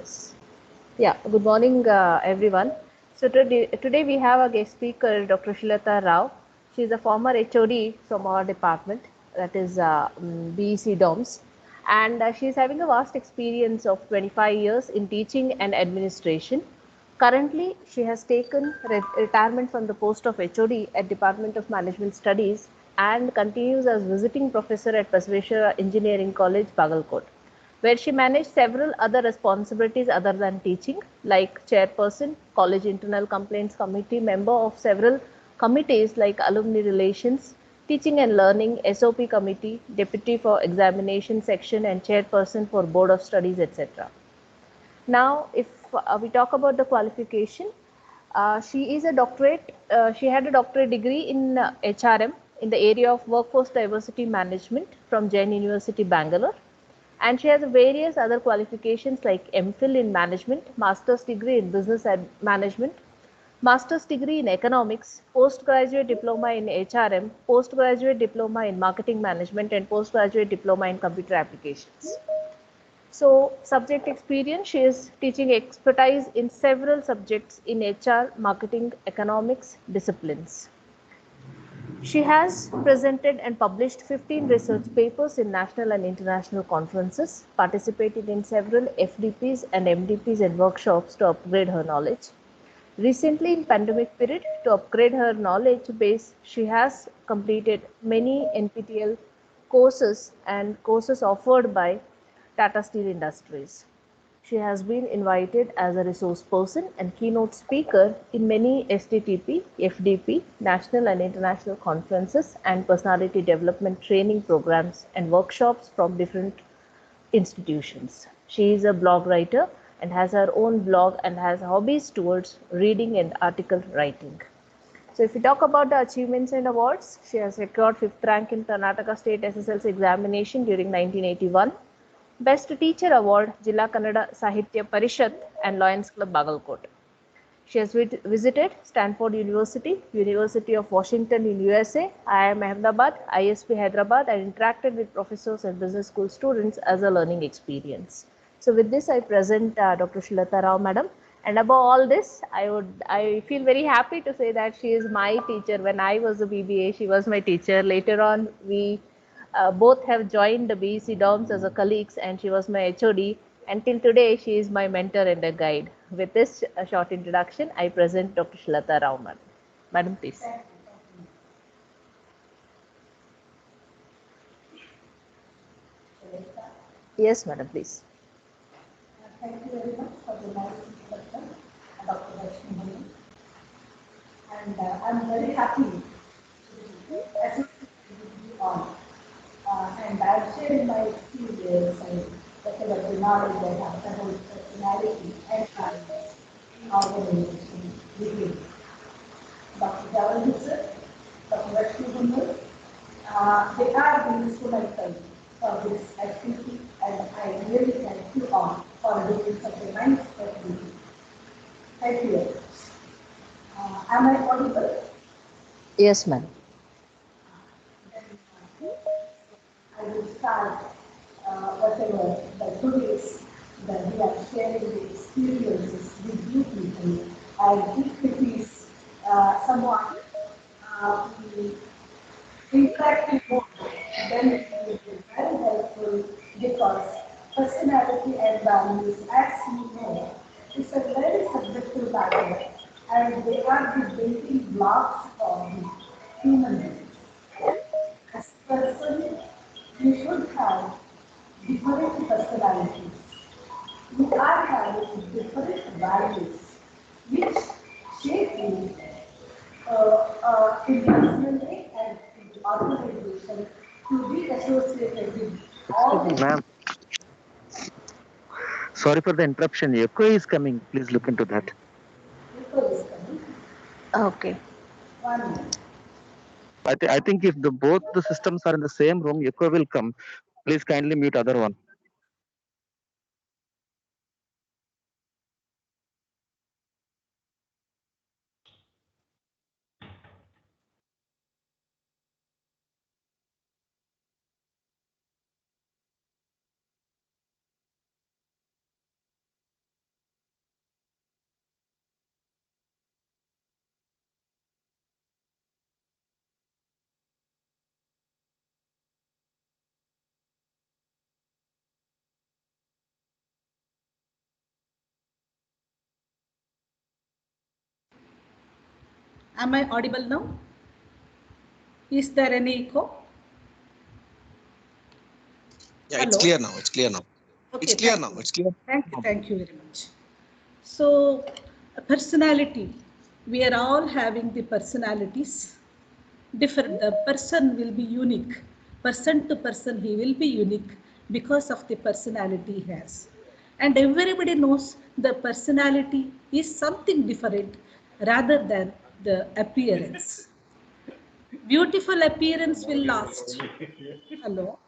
Yes. Yeah, good morning, everyone. So today we have a guest speaker, Dr. Shilata Rao. She is a former HOD from our department, that is BEC DOMS, and she is having a vast experience of 25 years in teaching and administration. Currently, she has taken retirement from the post of HOD at Department of Management Studies and continues as visiting professor at Basaveshwara Engineering College, Bagalkot, where she managed several other responsibilities other than teaching, like chairperson, college internal complaints committee, member of several committees like alumni relations, teaching and learning, SOP committee, deputy for examination section, and chairperson for board of studies, etc. Now, if we talk about the qualification, she is a doctorate. She had a doctorate degree in HRM in the area of workforce diversity management from Jain University, Bangalore, and she has various other qualifications like MPhil in management, master's degree in business management, master's degree in economics, postgraduate diploma in HRM, postgraduate diploma in marketing management, and postgraduate diploma in computer applications. So, subject experience, she is teaching expertise in several subjects in HR, marketing, economics disciplines. She has presented and published 15 research papers in national and international conferences, participated in several FDPs and MDPs and workshops to upgrade her knowledge. Recently, in pandemic period, to upgrade her knowledge base, she has completed many NPTEL courses and courses offered by Tata Steel Industries. She has been invited as a resource person and keynote speaker in many STTP, FDP, national and international conferences and personality development training programs and workshops from different institutions. She is a blog writer and has her own blog and has hobbies towards reading and article writing. So if we talk about the achievements and awards, she has secured 5th rank in Karnataka State SSLC examination during 1981. Best Teacher Award, Jilla Kannada Sahitya Parishad and Lions Club, Bagalkot. She has visited Stanford University, University of Washington in USA, IIM Ahmedabad, ISP Hyderabad, and interacted with professors and business school students as a learning experience. So with this, I present Dr. Shilata Rao, Madam. And above all this, I feel very happy to say that she is my teacher. When I was a BBA, she was my teacher. Later on, we both have joined the BEC DOMS as a colleagues, and she was my HOD. Until today, she is my mentor and a guide. With this short introduction, I present Dr. Shilata Rao, Madam. Madam, please. Yes, Madam, please. Thank you very much for the nice introduction, Dr. Lakshmi. And I'm very happy to associate with you all. And I'll share my experience and whatever the knowledge I have about personality and kindness in organization with you. Dr. Jawaharlal sir, Dr. Lakshmi, they are the instrumental for this activity, and I really thank you all for doing such a nice activity. Thank you. Am I audible? Yes, Madam. I will start whatever the today's that we are sharing the experiences with you people. I think it is somewhat the interactive mode, then it will be very helpful because personality and values, as you know, is a very subjective matter and they are the building blocks of the human being. As a person, you should have different personalities. You are having different values which shape you individually and in the organization to be associated with all the Ma'am, sorry for the interruption. Echo is coming. Please look into that. people is coming. Okay. 1 minute. I think if the both the systems are in the same room, echo will come. Please kindly mute other one. Am I audible now? Is there any echo? Yeah, Hello? it's clear now. It's clear now. Okay, It's clear thank now. you. It's clear. Thank you very much. So, personality, we are all having the personalities. Different, the person will be unique. Person to person, he will be unique because of the personality he has. And everybody knows the personality is something different rather than the appearance. Beautiful appearance will last. Hello?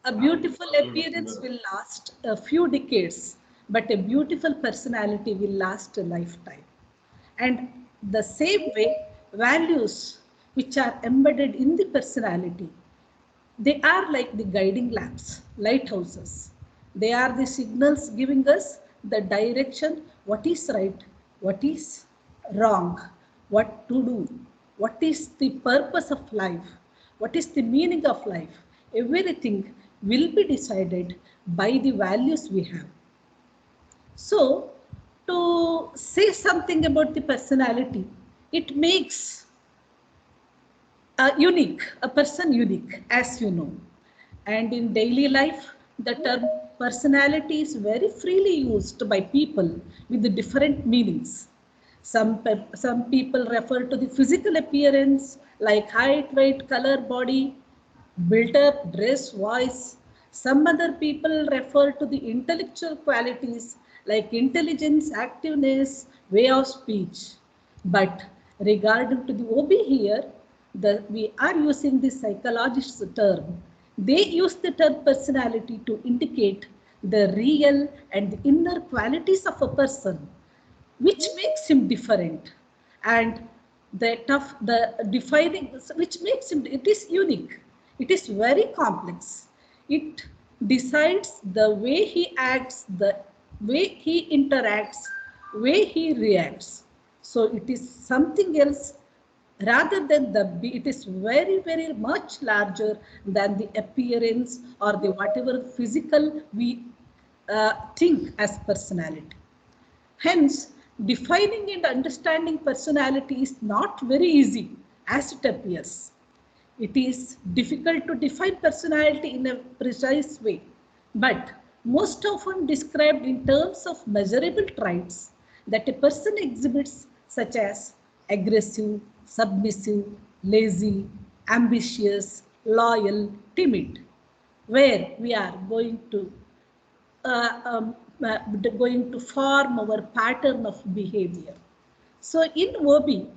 A beautiful appearance will last a few decades, but a beautiful personality will last a lifetime. And the same way, values which are embedded in the personality, they are like the guiding lamps, lighthouses. They are the signals giving us the direction, what is right, what is wrong, what to do, what is the purpose of life, what is the meaning of life. Everything will be decided by the values we have. So, to say something about the personality, it makes a person unique, as you know. And in daily life, the term personality is very freely used by people with the different meanings. Some people refer to the physical appearance like height, weight, color, body, built up, dress, voice. Some other people refer to the intellectual qualities like intelligence, activeness, way of speech. But regarding to the OB here, we are using the psychologist's term. They use the term personality to indicate the real and the inner qualities of a person which makes him different, and the defining which makes him, it is unique, it is very complex. It decides the way he acts, the way he interacts, way he reacts. So it is something else rather than it is very much larger than the appearance or the whatever physical we think as personality. Hence, defining and understanding personality is not very easy as it appears. It is difficult to define personality in a precise way, but most often described in terms of measurable traits that a person exhibits, such as aggressive, submissive, lazy, ambitious, loyal, timid, where we are uh, um, uh, going to form our pattern of behavior. So in OB,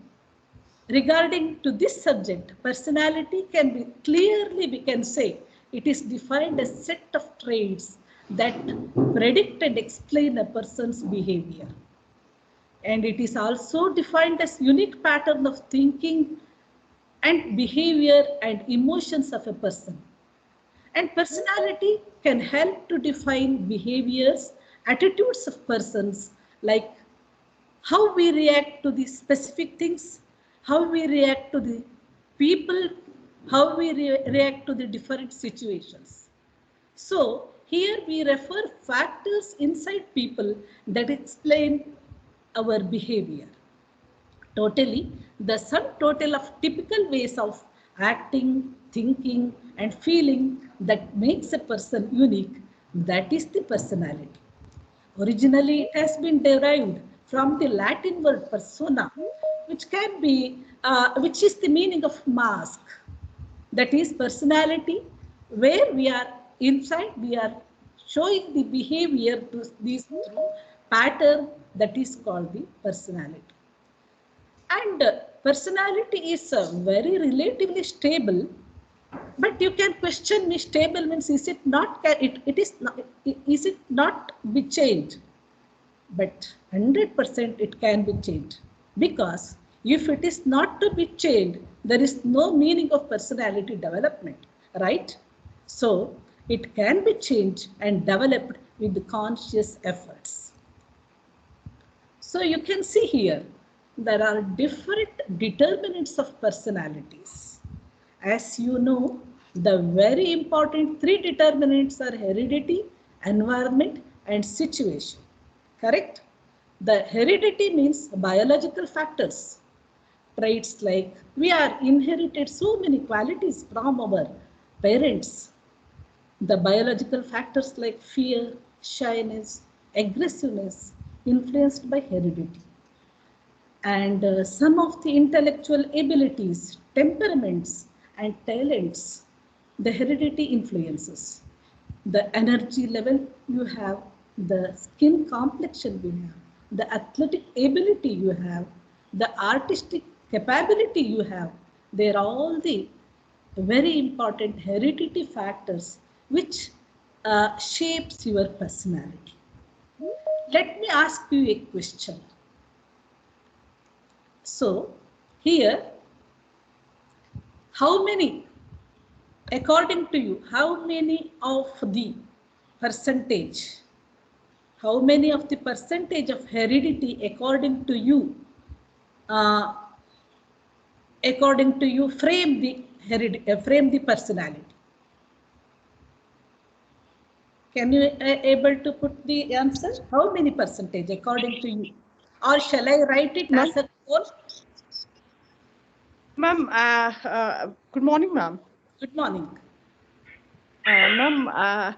regarding to this subject, personality can be clearly, we can say, it is defined as set of traits that predict and explain a person's behavior. And it is also defined as unique pattern of thinking and behavior and emotions of a person. And personality can help to define behaviors, attitudes of persons, like how we react to the specific things, how we react to the people, how we react to the different situations. So here we refer factors inside people that explain our behavior. Totally, the sum total of typical ways of acting, thinking, and feeling that makes a person unique, that is the personality. Originally, it has been derived from the Latin word persona, which is the meaning of mask. That is personality, where we are inside, we are showing the behavior to these through pattern that is called the personality. And personality is very relatively stable, but you can question me, stable means is it not, it is not, is it not be changed? But 100% it can be changed, because if it is not to be changed, there is no meaning of personality development, right? So it can be changed and developed with conscious efforts. So you can see here, there are different determinants of personalities. As you know, the very important three determinants are heredity, environment, and situation. correct? The heredity means biological factors. Traits like we are inherited so many qualities from our parents. The biological factors like fear, shyness, aggressiveness influenced by heredity. And some of the intellectual abilities, temperaments, and talents, the heredity influences. The energy level you have, the skin complexion you have, the athletic ability you have, the artistic capability you have, they're all the very important heredity factors which shapes your personality. Let me ask you a question. So here, how many, according to you, how many of the percentage, how many of the percentage of heredity uh, according to you frame the frame the personality? Can you able to put the answer? How many percentage according to you? Or shall I write it as a goal? Ma'am, good morning, ma'am. Good morning. Ma'am,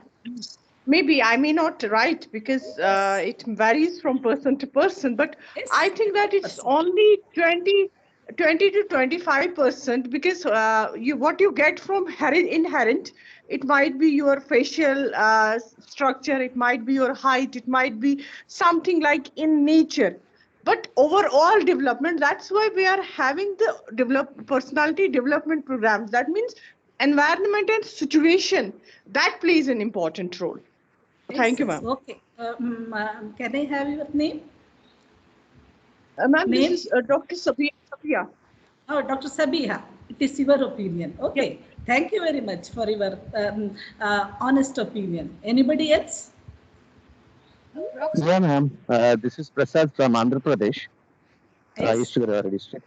maybe I may not write because it varies from person to person, but Yes, I think that it's only 20 to 25% because what you get from inherent, it might be your facial structure, it might be your height, it might be something like in nature. But overall development, that's why we are having the personality development programs. That means environment and situation that plays an important role. Thank you, yes. ma'am. Okay. Can I have your name? Ma'am, this Name? is Dr. Sabiya. Oh, Dr. Sabiha, it is your opinion. Okay. Yep. Thank you very much for your honest opinion. Anybody else? Yeah, ma'am. This is Prasad from Andhra Pradesh, Yes. East Godavari district.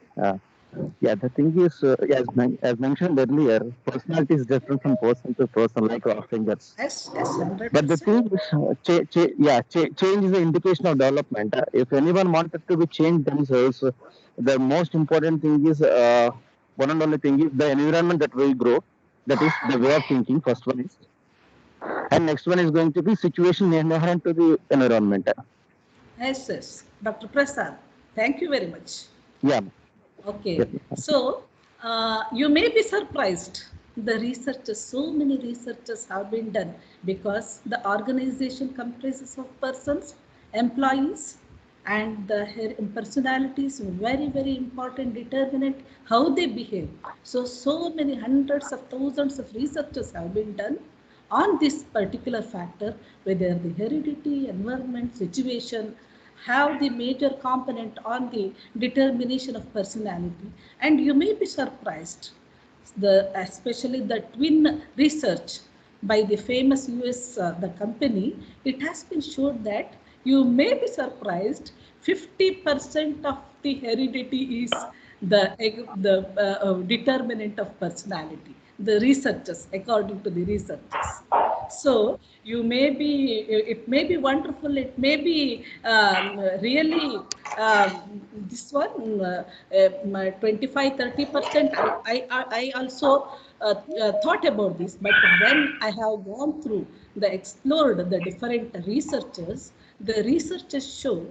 Yeah, the thing is, as mentioned earlier, personality is different from person to person, like our fingers. Yes, yes, 100%. But the thing is, change is the indication of development. If anyone wanted to be changed themselves, the most important thing is, one and only thing is the environment that we grow. That is the way of thinking. First one is, and next one is going to be situation inherent to the environment. Yes, yes. Dr. Prasad, thank you very much. Yeah. Okay, Yes. so you may be surprised. The researchers, so many researchers have been done because the organization comprises of persons, employees, and the personalities very, very important determinant how they behave. So many hundreds of thousands of researchers have been done on this particular factor, whether the heredity, environment, situation, have the major component on the determination of personality. And you may be surprised, especially the twin research by the famous US the company, it has been shown that you may be surprised 50% of the heredity is the determinant of personality, the researchers, according to the researchers. So you may be, it may be wonderful, it may be really this one 25-30%. I also thought about this, but when I have gone through explored the different researchers, the researchers show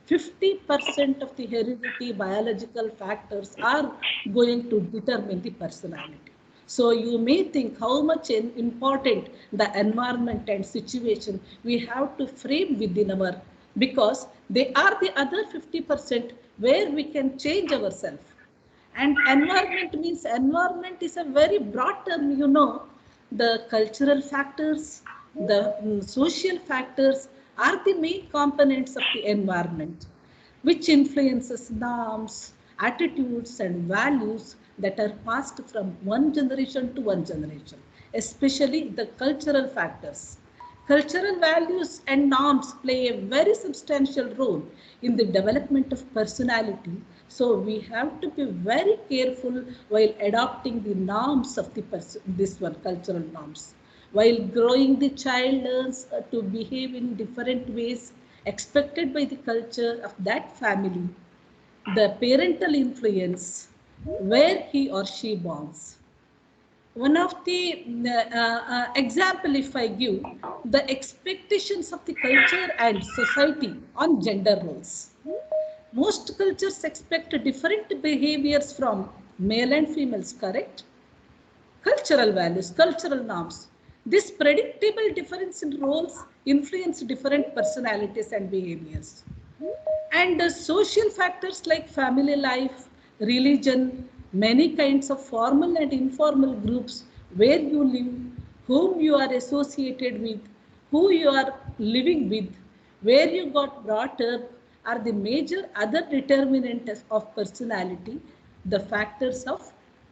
50% of the heredity biological factors are going to determine the personality. So you may think how much important the environment and situation we have to frame within our, because they are the other 50% where we can change ourselves. And environment means, environment is a very broad term, you know. The cultural factors, the social factors are the main components of the environment, which influences norms, attitudes, and values that are passed from one generation to one generation, especially the cultural factors. Cultural values and norms play a very substantial role in the development of personality. So we have to be very careful while adopting the norms of the this one, cultural norms. While growing, the child learns to behave in different ways expected by the culture of that family, the parental influence, where he or she belongs. One of the example, if I give, the expectations of the culture and society on gender roles. Most cultures expect different behaviors from male and females, correct? Cultural values, cultural norms. This predictable difference in roles influence different personalities and behaviors. And social factors like family life, religion, many kinds of formal and informal groups where you live, whom you are associated with, who you are living with, where you got brought up are the major other determinants of personality, the factors of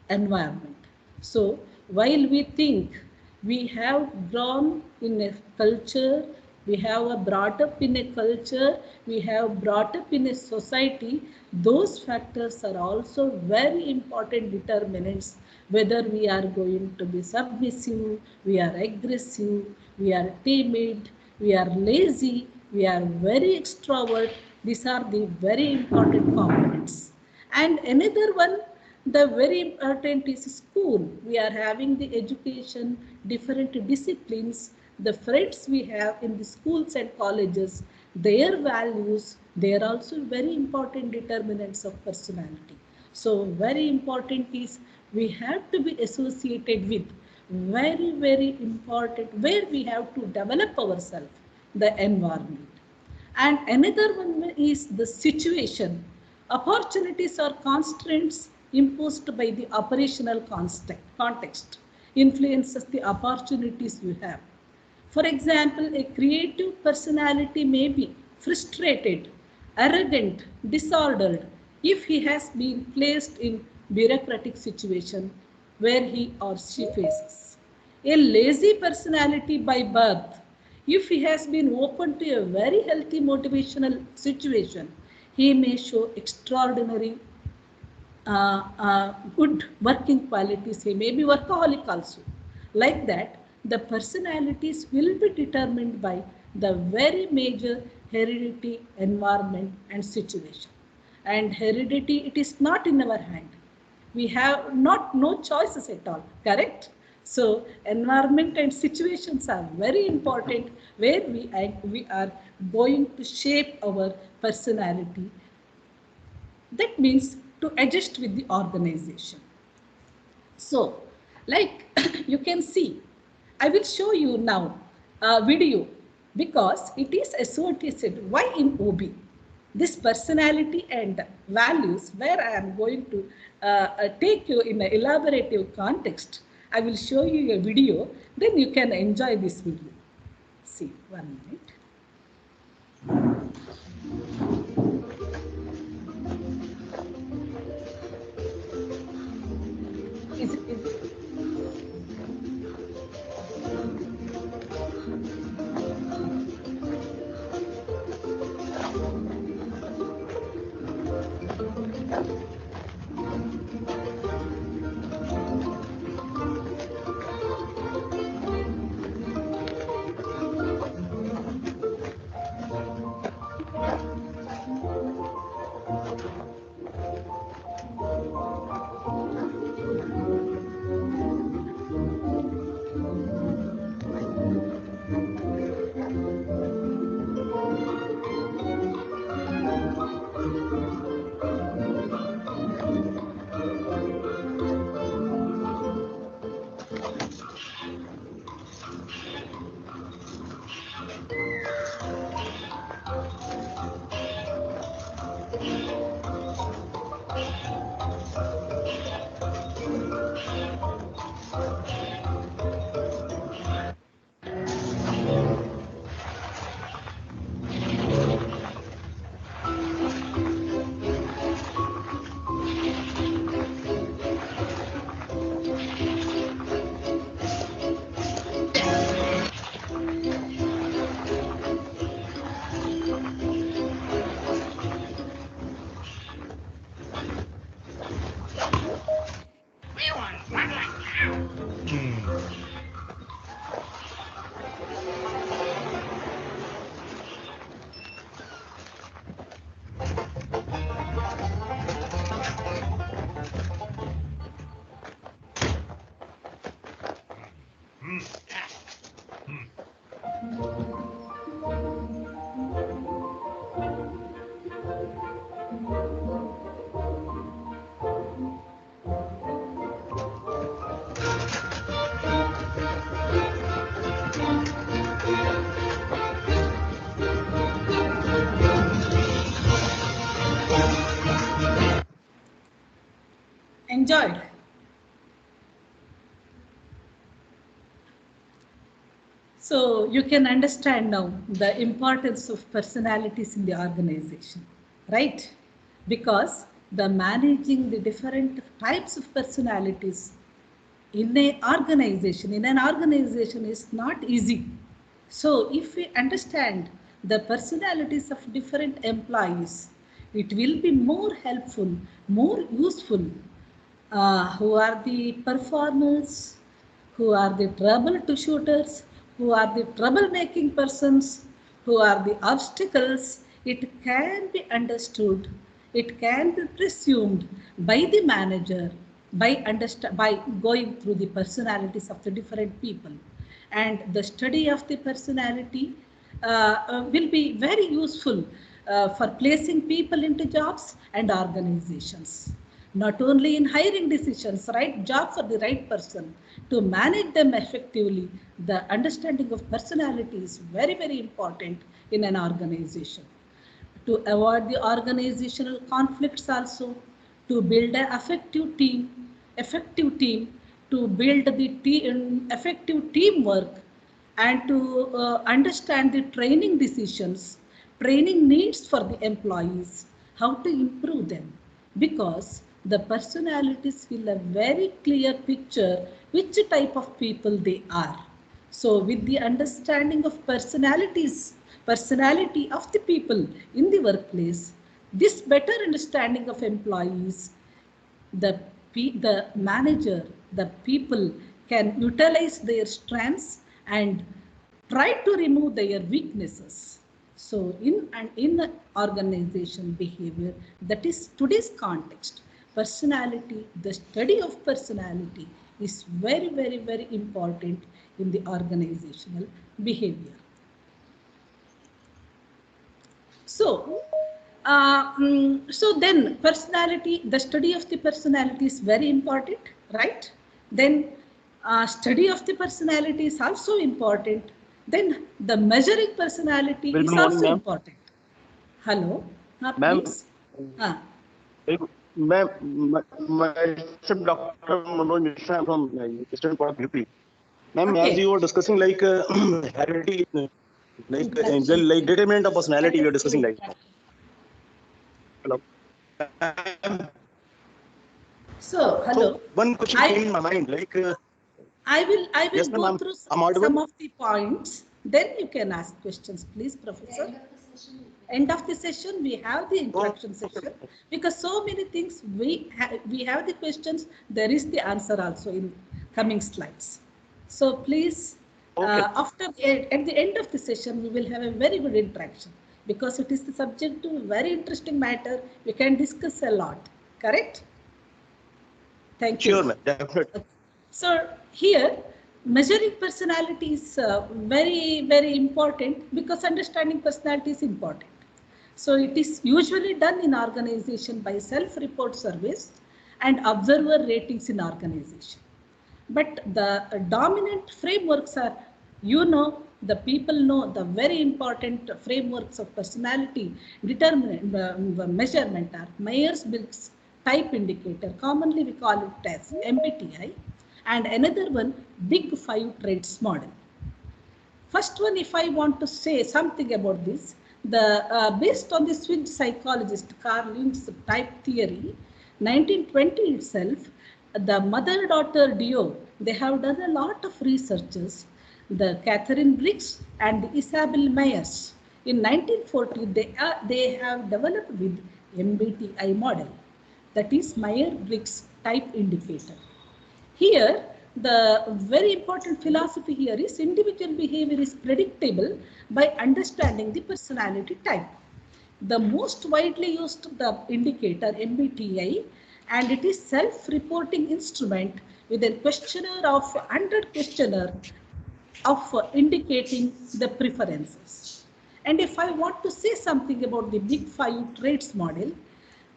environment. So while we think we have grown in a culture, we have brought up in a culture, we have brought up in a society, those factors are also very important determinants whether we are going to be submissive, we are aggressive, we are timid, we are lazy, we are very extrovert. These are the very important components. And another one, the very important is school. We are having the education, different disciplines, the friends we have in the schools and colleges, their values, they are also very important determinants of personality. So very important is we have to be associated with very, very important where we have to develop ourselves, the environment. And another one is the situation. Opportunities or constraints imposed by the operational context influences the opportunities you have. For example, a creative personality may be frustrated, arrogant, disordered if he has been placed in bureaucratic situation where he or she faces. A lazy personality by birth, if he has been open to a very healthy motivational situation, he may show extraordinary good working qualities. He may be workaholic also. Like that, the personalities will be determined by the very major heredity, environment, and situation. And heredity, it is not in our hand. We have not no choices at all, correct? So environment and situations are very important where we are going to shape our personality. That means to adjust with the organization. So, like you can see, I will show you now a video because it is associated. Why in OB? This personality and values where I am going to take you in an elaborative context. I will show you a video, then you can enjoy this video. See, 1 minute. Is enjoyed. So you can understand now the importance of personalities in the organization, right? Because the managing the different types of personalities in an organization is not easy. So if we understand the personalities of different employees, it will be more helpful, more useful. Who are the performers, who are the troubleshooters, who are the troublemaking persons, who are the obstacles, it can be understood, it can be presumed by the manager by going through the personalities of the different people. And the study of the personality will be very useful for placing people into jobs and organizations. Not only in hiring decisions, right job for the right person, to manage them effectively, the understanding of personality is very, very important in an organization. To avoid the organizational conflicts also, to build an effective team, to build the effective teamwork, and to understand the training decisions, training needs for the employees, how to improve them, because the personalities will have a very clear picture which type of people they are. So with the understanding of personality of the people in the workplace, this better understanding of employees, the the manager, the people can utilize their strengths and try to remove their weaknesses. So in the organization behavior, that is today's context, personality, the study of personality is very, very, very important in the organizational behavior. So, so then personality, the study of the personality is very important, right? Then study of the personality is also important. Then the measuring personality Very is good morning, also ma'am. important. Hello, Ma'am, please. ma'am, myself, Dr. Manoj Mishra, I'm from Eastern part of UP. Ma'am, as Okay. you were discussing heredity, like determinant of personality, we are discussing right now. Hello. So, hello. So one question came in my mind, I will yes, ma'am, go through I'm audible. some of the points. Then you can ask questions, please, Professor. End of the session, we have the introduction session, because so many things we have the questions. There is the answer also in coming slides. So please, at the end of the session, we will have a very good interaction, because it is the subject to a very interesting matter. We can discuss a lot. Correct? Thank you. Sure, ma'am, definitely. So here, measuring personality is very, very important, because understanding personality is important. So it is usually done in organization by self-report surveys and observer ratings in organization. But the dominant frameworks are, the people know the very important frameworks of personality measurement are Myers-Briggs type indicator, commonly we call it as MBTI, and another one, Big Five traits model. First one, if I want to say something about this, based on the Swiss psychologist Carl Jung's type theory, 1920 itself, the mother-daughter duo, they have done a lot of researches. The Catherine Briggs and the Isabel Myers. In 1940, they have developed with MBTI model, that is Myers-Briggs type indicator. Here, the very important philosophy here is individual behavior is predictable by understanding the personality type. The most widely used the indicator MBTI, and it is self-reporting instrument with a questionnaire of 100 questionnaire of indicating the preferences. And if I want to say something about the Big Five traits model,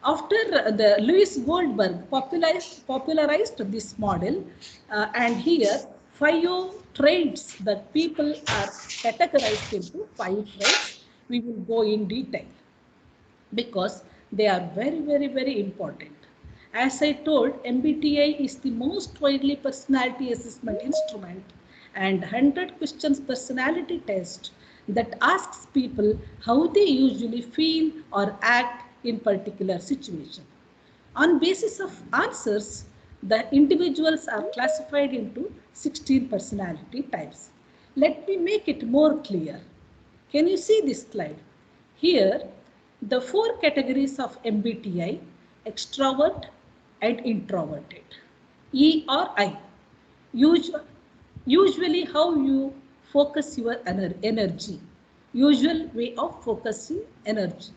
after the Louis Goldberg popularized this model, and here 5 traits that people are categorized into 5 traits. We will go in detail, because they are very, very, very important. As I told, MBTI is the most widely personality assessment instrument and 100 questions personality test that asks people how they usually feel or act in particular situation. On basis of answers, the individuals are classified into 16 personality types. Let me make it more clear. Can you see this slide? Here, the four categories of MBTI: extrovert and introverted. E or I. Usually how you focus your energy. Usual way of focusing energy.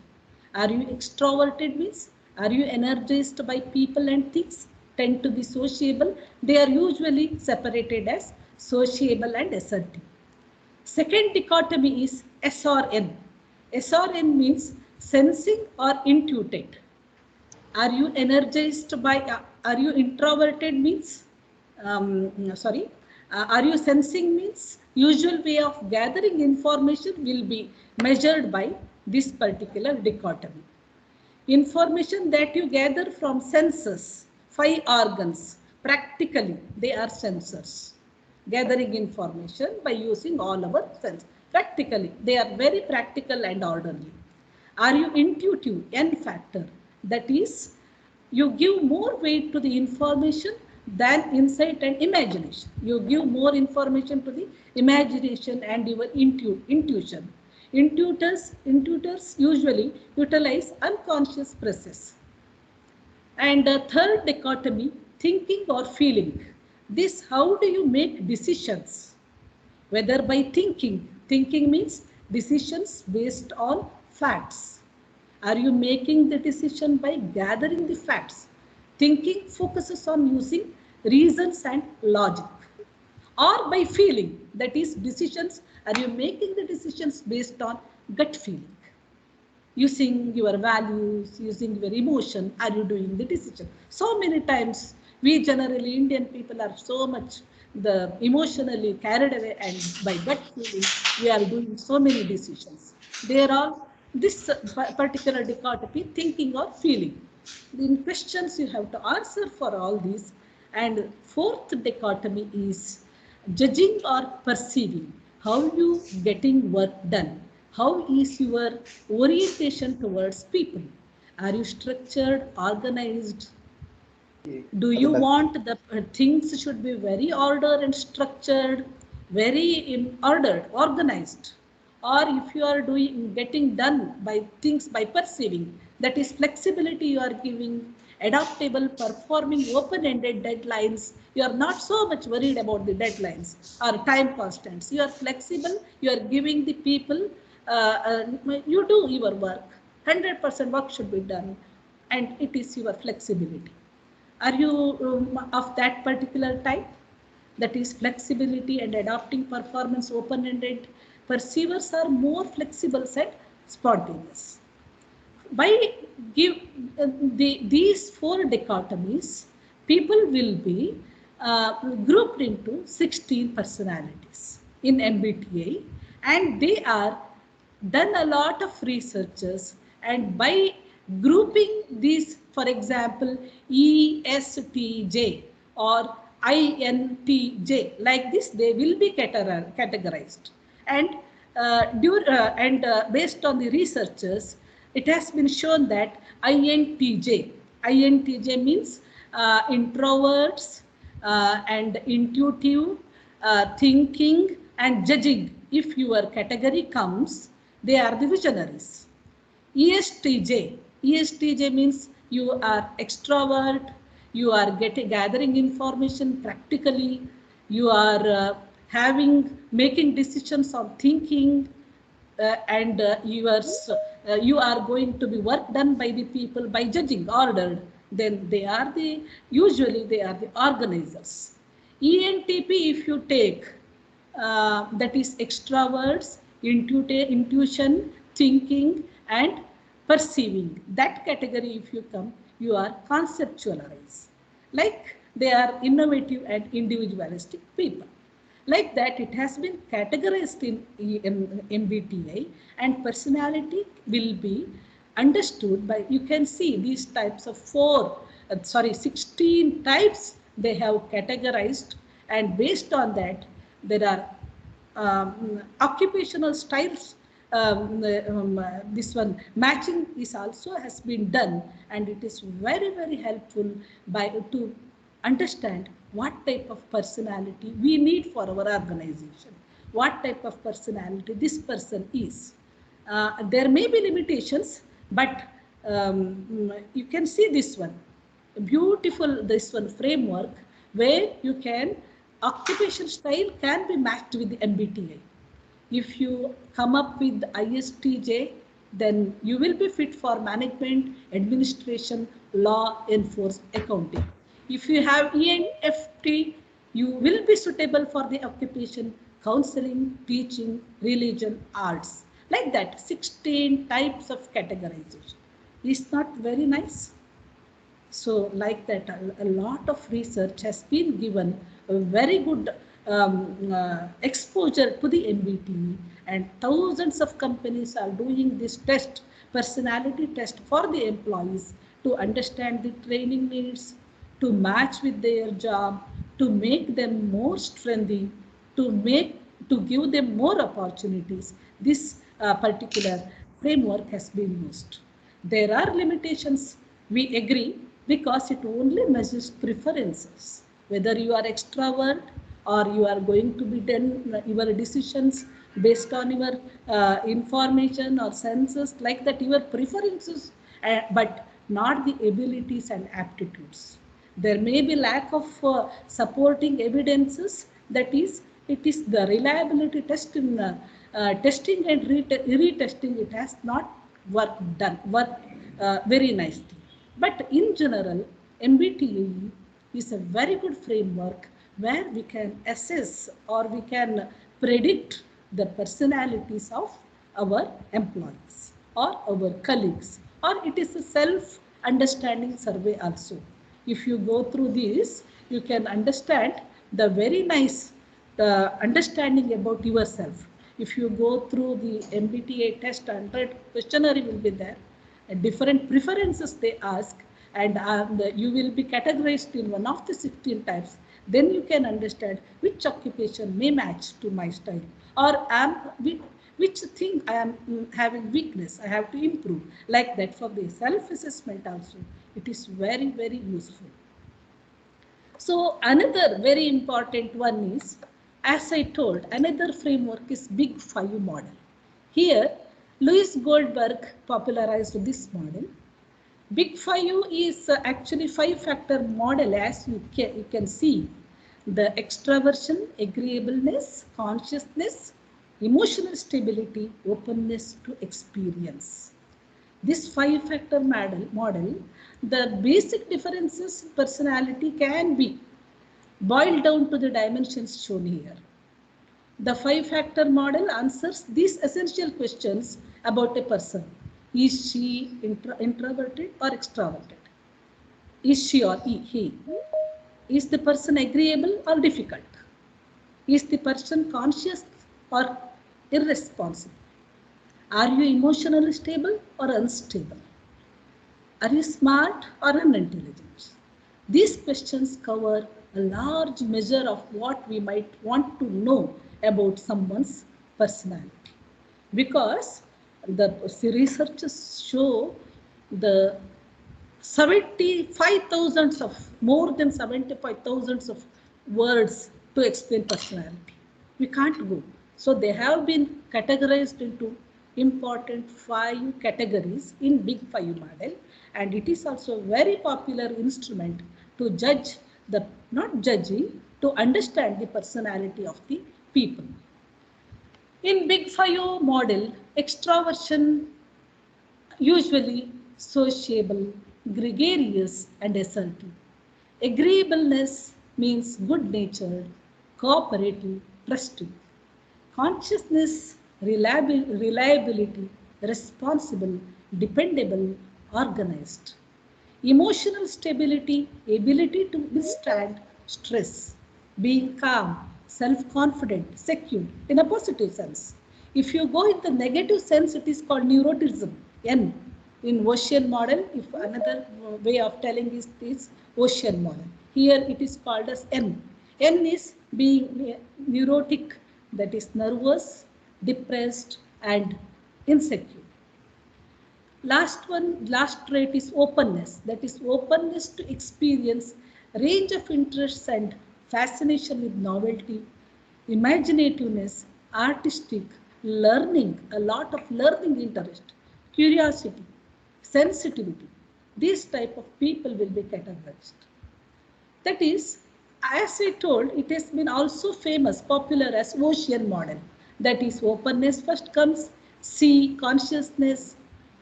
Are you extroverted means, are you energized by people and things? Tend to be sociable. They are usually separated as sociable and assertive. Second dichotomy is SRN. SRN means sensing or intuited. Are you energized by, are you introverted means, are you sensing means, usual way of gathering information will be measured by this particular dichotomy. Information that you gather from senses, 5 organs, practically they are sensors. Gathering information by using all our senses. Practically, they are very practical and orderly. Are you intuitive? N factor. That is, you give more weight to the information than insight and imagination. You give more information to the imagination and your intuition. Intuitors usually utilize unconscious process. And the third dichotomy, thinking or feeling. This, how do you make decisions? Whether by thinking. Thinking means decisions based on facts. Are you making the decision by gathering the facts? Thinking focuses on using reasons and logic. Or by feeling, that is decisions, are you making the decisions based on gut feeling? Using your values, using your emotion, are you doing the decision? So many times, we generally, Indian people are so much emotionally carried away, and by gut feeling, we are doing so many decisions. There are this particular dichotomy, thinking or feeling. In questions, you have to answer for all these. And fourth dichotomy is judging or perceiving. How you getting work done? How is your orientation towards people? Are you structured, organized? Do you want the things should be very ordered and structured, very ordered, organized? Or if you are getting done by things by perceiving, that is flexibility you are giving, adaptable, performing open-ended deadlines. You are not so much worried about the deadlines or time constants. You are flexible. You are giving the people, you do your work. 100% work should be done, and it is your flexibility. Are you of that particular type? That is flexibility and adapting performance open-ended. Perceivers are more flexible and spontaneous. By these four dichotomies, people will be grouped into 16 personalities in MBTI, and they are done a lot of researches, and by grouping these, for example, ESTJ or INTJ, like this, they will be categorized. And based on the researchers, it has been shown that INTJ means introverts and intuitive, thinking and judging. If your category comes, they are the visionaries. ESTJ means you are extrovert, you are gathering information practically, you are making decisions on thinking, and you are going to be work done by the people by judging, ordered. Then usually they are the organizers. ENTP, if you take, that is extroverts, intuition, thinking and perceiving. That category, if you come, you are conceptualized. Like they are innovative and individualistic people. Like that, it has been categorized in MBTI, and personality will be understood by, you can see these types of four 16 types they have categorized, and based on that, there are occupational styles. This one matching is also has been done, and it is very helpful by to understand what type of personality we need for our organization, what type of personality this person is. There may be limitations, but you can see this one beautiful, this one framework where you can occupation style can be matched with the MBTI. If you come up with ISTJ, then you will be fit for management, administration, law, enforcement, accounting. If you have ENFP, you will be suitable for the occupation, counseling, teaching, religion, arts. Like that, 16 types of categorization. Is not very nice? So like that, a lot of research has been given a very good exposure to the MBTI, and thousands of companies are doing this test, personality test for the employees to understand the training needs, to match with their job, to make them more strengthy, to give them more opportunities. This particular framework has been used. There are limitations, we agree, because it only measures preferences, whether you are extrovert or you are going to be done your decisions based on your information or senses, like that, your preferences, but not the abilities and aptitudes. There may be lack of supporting evidences, that is, it is the reliability test in testing and retesting, it has not worked very nicely. But in general, MBTI is a very good framework where we can assess or we can predict the personalities of our employees or our colleagues, or it is a self-understanding survey also. If you go through this, you can understand the very nice understanding about yourself. If you go through the MBTI test, 100 questionnaire will be there, different preferences they ask, and you will be categorized in one of the 16 types. Then you can understand which occupation may match to my style, or which thing I am having weakness, I have to improve. Like that, for the self-assessment also, it is very useful. So another very important one is, as I told, another framework is Big Five model. Here, Louis Goldberg popularized this model. Big Five is actually 5-factor model, as you can see. The extraversion, agreeableness, consciousness, emotional stability, openness to experience. This 5-factor model, the basic differences in personality can be boiled down to the dimensions shown here. The 5-factor model answers these essential questions about a person. Is she introverted or extroverted? Is she or he? Is the person agreeable or difficult? Is the person conscious or irresponsible? Are you emotionally stable or unstable? Are you smart or unintelligent? These questions cover a large measure of what we might want to know about someone's personality, because the researchers show the 75,000 of more than 75,000 of words to explain personality. We can't go. So they have been categorized into important 5 categories in Big Five model, and it is also a very popular instrument to judge the, not judging, to understand the personality of the people. In Big Five model, extraversion usually sociable, gregarious, and assertive. Agreeableness means good-natured, cooperative, trusting. Consciousness, reliability, responsible, dependable, organized. Emotional stability, ability to withstand stress, being calm, self-confident, secure, in a positive sense. If you go in the negative sense, it is called neuroticism, N. In Ocean model, if another way of telling is Ocean model. Here it is called as N. N is being neurotic, that is nervous, depressed, and insecure. Last trait is openness, that is openness to experience range of interests and fascination with novelty, imaginativeness, artistic, learning, a lot of learning interest, curiosity, sensitivity. These type of people will be categorized. That is, as I told, it has been also famous, popular as Ocean model. That is, openness first comes, C, consciousness,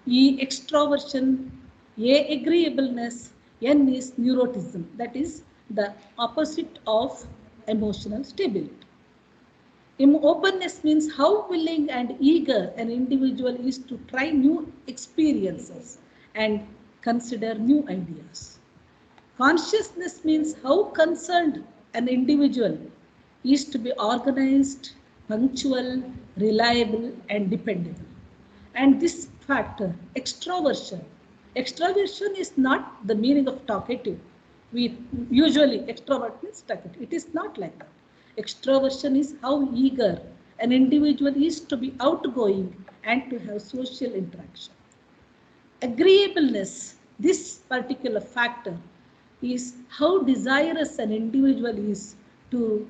E, extroversion, A, agreeableness, N is neuroticism. That is the opposite of emotional stability. Openness means how willing and eager an individual is to try new experiences and consider new ideas. Consciousness means how concerned an individual is to be organized, punctual, reliable, and dependable. And this factor, extroversion. Extroversion is not the meaning of talkative. We usually extrovert means talkative. It is not like that. Extroversion is how eager an individual is to be outgoing and to have social interaction. Agreeableness, this particular factor, is how desirous an individual is to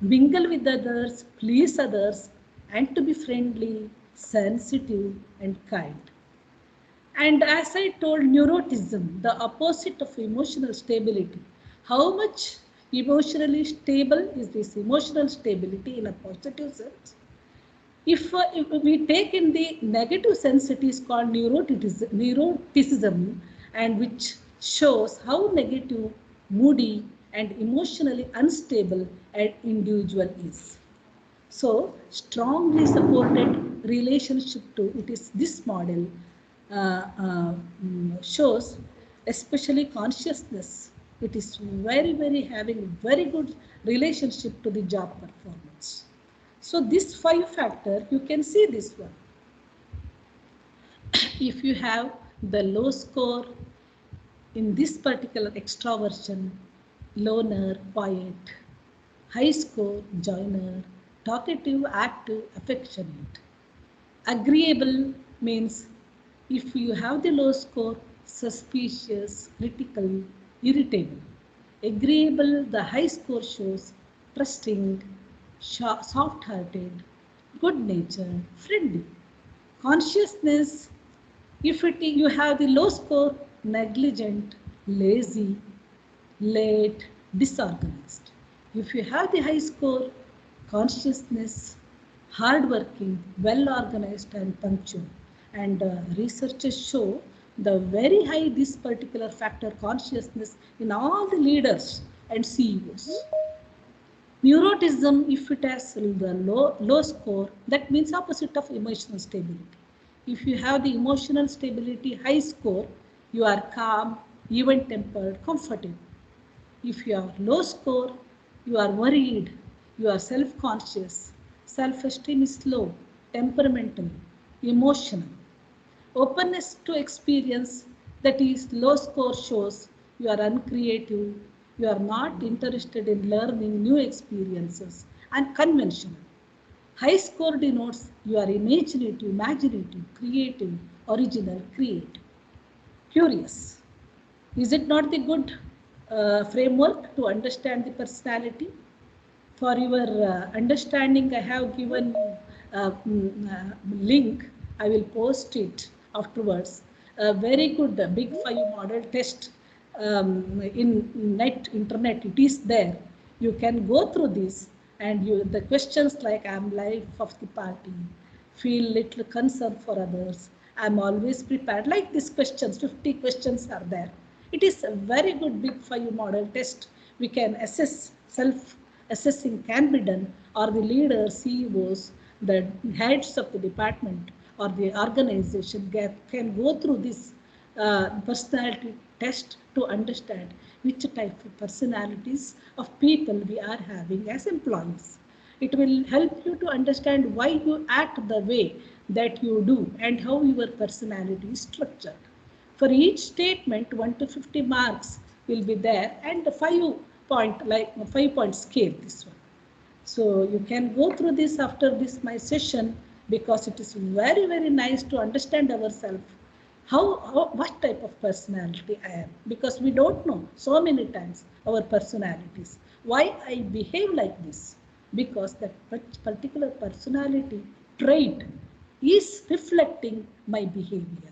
mingle with others, please others, and to be friendly, sensitive, and kind. And as I told, neuroticism, the opposite of emotional stability. How much emotionally stable is this emotional stability in a positive sense? If we take in the negative sense, it is called neuroticism, and which shows how negative, moody, and emotionally unstable an individual is. So, strongly supported relationship to it is this model shows, especially consciousness. It is very having very good relationship to the job performance. So this 5 factor, you can see this one. If you have the low score in this particular extroversion, loner, quiet, high score, joiner, talkative, active, affectionate. Agreeable means if you have the low score, suspicious, critical, irritable. Agreeable, the high score shows trusting, soft-hearted, good-natured, friendly. Consciousness, if you have the low score, negligent, lazy, late, disorganized. If you have the high score, consciousness, hardworking, well organized, and punctual. And researchers show the very high this particular factor consciousness in all the leaders and CEOs. Neuroticism, if it has the low score, that means opposite of emotional stability. If you have the emotional stability high score, you are calm, even-tempered, comfortable. If you have low score, you are worried, you are self-conscious, self-esteem is low, temperamental, emotional. Openness to experience, that is low score shows you are uncreative, you are not interested in learning new experiences and conventional. High score denotes you are imaginative, creative, original, creative, curious. Is it not the good framework to understand the personality? For your understanding, I have given link. I will post it afterwards. A very good big 5 model test in internet. It is there. You can go through this, and the questions like I'm life of the party, feel little concern for others, I'm always prepared. Like these questions, 50 questions are there. It is a very good big 5 model test. We can assess self. Assessing can be done, or the leaders, CEOs, the heads of the department or the organization can go through this personality test to understand which type of personalities of people we are having as employees. It will help you to understand why you act the way that you do and how your personality is structured. For each statement, 1 to 50 marks will be there, and the 5 point scale, this one. So you can go through this after this my session, because it is very, very nice to understand ourselves, what type of personality I am, because we don't know so many times our personalities. Why I behave like this? Because that particular personality trait is reflecting my behavior.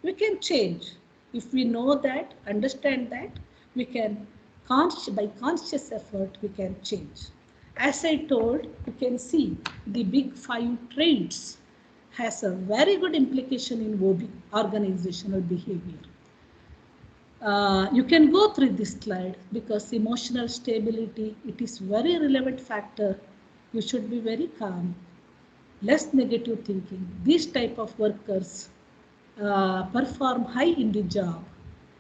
We can change. If we know that, understand that, we can, by conscious effort, we can change. As I told, you can see the big 5 traits has a very good implication in OB, organizational behavior. You can go through this slide, because emotional stability, it is very relevant factor. You should be very calm, less negative thinking. These type of workers perform high in the job,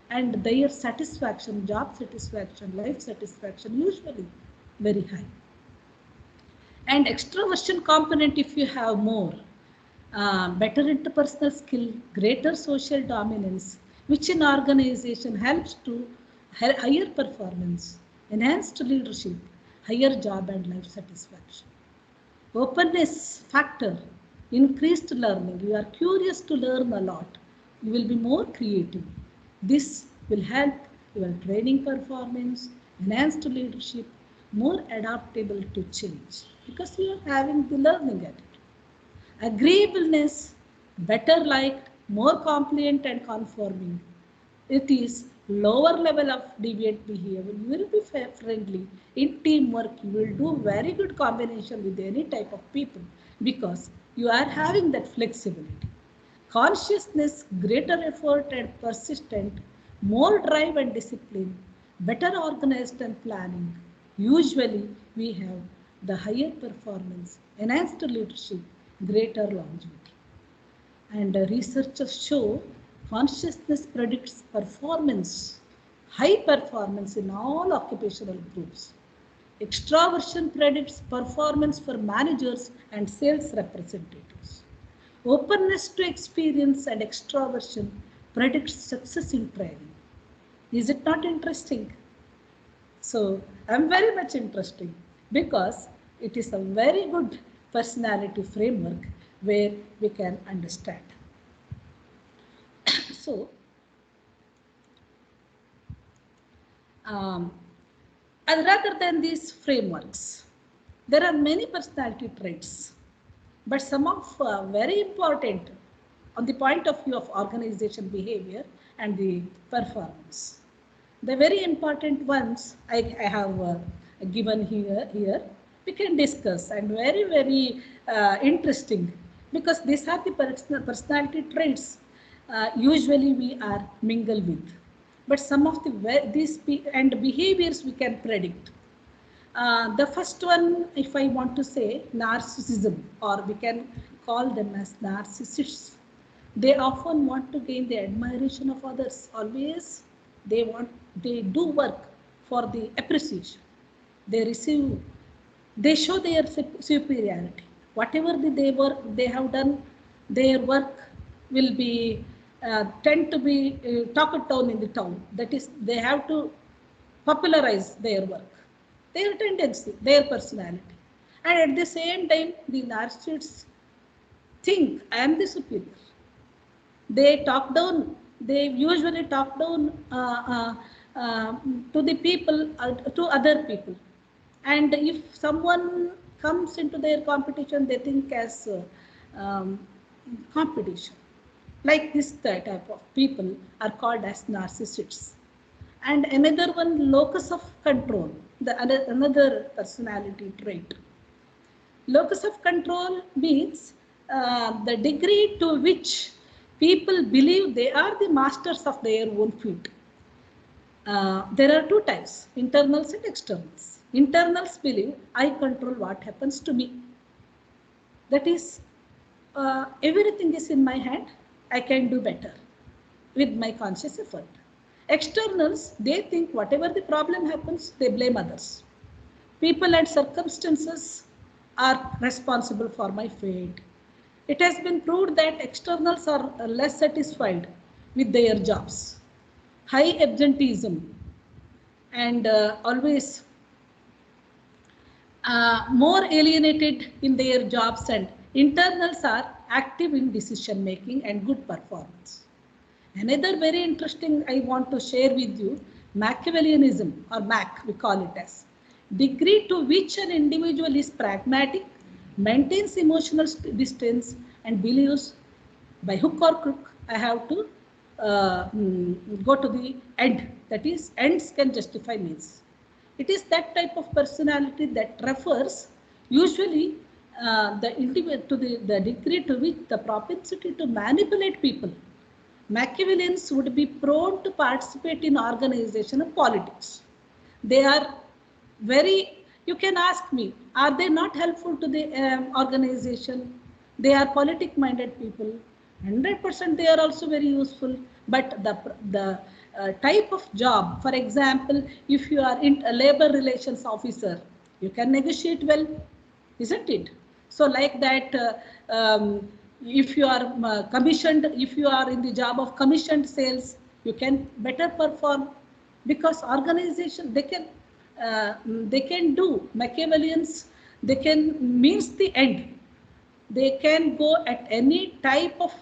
and their satisfaction, job satisfaction, life satisfaction usually very high. And extroversion component, if you have more, better interpersonal skill, greater social dominance, which in organization helps to higher performance, enhanced leadership, higher job and life satisfaction. Openness factor, increased learning. You are curious to learn a lot. You will be more creative. This will help your training performance, enhanced leadership, more adaptable to change, because you are having the learning attitude. Agreeableness, better liked, more compliant and conforming. It is lower level of deviant behavior. You will be friendly. In teamwork, you will do very good combination with any type of people, because you are having that flexibility. Consciousness, greater effort and persistent, more drive and discipline, better organized and planning. Usually we have the higher performance, enhanced leadership, greater longevity. And researchers show consciousness predicts performance, high performance in all occupational groups. Extraversion predicts performance for managers and sales representatives. Openness to experience and extraversion predicts success in training. Is it not interesting? So I'm very much interested, because it is a very good personality framework where we can understand. So, rather than these frameworks, there are many personality traits, but some of very important on the point of view of organization behavior and the performance. The very important ones I have given here. We can discuss, and very, very interesting, because these are the personality traits usually we are mingle with. But some of these behaviors we can predict. The first one, if I want to say, narcissism, or we can call them as narcissists. They often want to gain the admiration of others. Always they do work for the appreciation. They show their superiority. Whatever they have done, their work will be tend to be talked down in the town. That is, they have to popularize their work, their tendency, their personality. And at the same time, the narcissists think I am the superior. They talk down, they usually talk down to the people, to other people. And if someone comes into their competition, they think as competition. Like this type of people are called as narcissists. And another one, locus of control, another personality trait. Locus of control means the degree to which people believe they are the masters of their own fate. There are two types, internals and externals. Internals believe I control what happens to me. That is, everything is in my hand. I can do better with my conscious effort. Externals, they think whatever the problem happens, they blame others. People and circumstances are responsible for my fate. It has been proved that externals are less satisfied with their jobs. High absenteeism and always more alienated in their jobs, and internals are active in decision making and good performance. Another very interesting I want to share with you, Machiavellianism, or Mac we call it as, degree to which an individual is pragmatic, maintains emotional distance and believes by hook or crook I have to go to the end, that is ends can justify means. It is that type of personality that refers usually the individual to the degree to which the propensity to manipulate people. Machiavellians would be prone to participate in organization and politics. They are very, you can ask me, are they not helpful to the organization? They are politic minded people. 100% they are also very useful. But the type of job, for example, if you are in a labor relations officer, you can negotiate well, isn't it? So like that, if you are commissioned, if you are in the job of commissioned sales, you can better perform, because organization they can do Machiavellians, they can means the end. They can go at any type of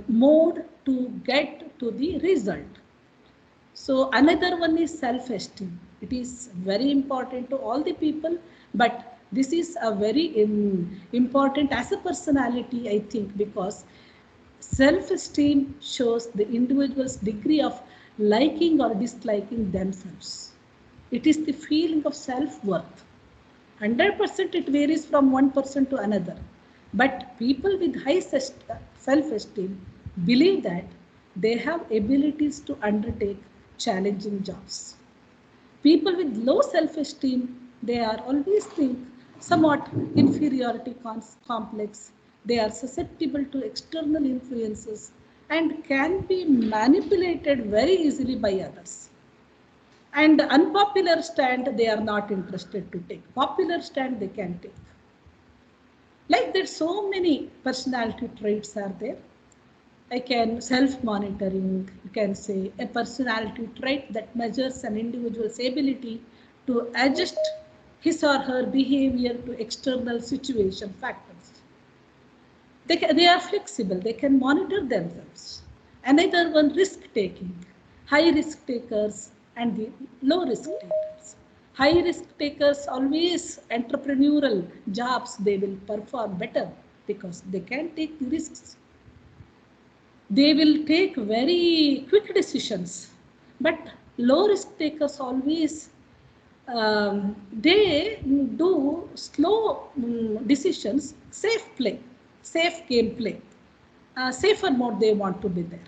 mode to get to the result. So another one is self-esteem. It is very important to all the people, but this is a very important as a personality, I think, because self-esteem shows the individual's degree of liking or disliking themselves. It is the feeling of self-worth. 100% it varies from one person to another. But people with high self-esteem believe that they have abilities to undertake challenging jobs. People with low self-esteem, they are always think somewhat inferiority complex. They are susceptible to external influences and can be manipulated very easily by others. And unpopular stand, they are not interested to take. Popular stand, they can take. Like that, so many personality traits are there. I can self-monitoring, you can say a personality trait that measures an individual's ability to adjust his or her behavior to external situation factors. They are flexible, they can monitor themselves. Another one, risk-taking, high risk takers and the low risk takers. High risk takers always entrepreneurial jobs, they will perform better because they can take the risks. They will take very quick decisions, but low risk takers always they do slow decisions, safe play, safe game play, safer mode they want to be there.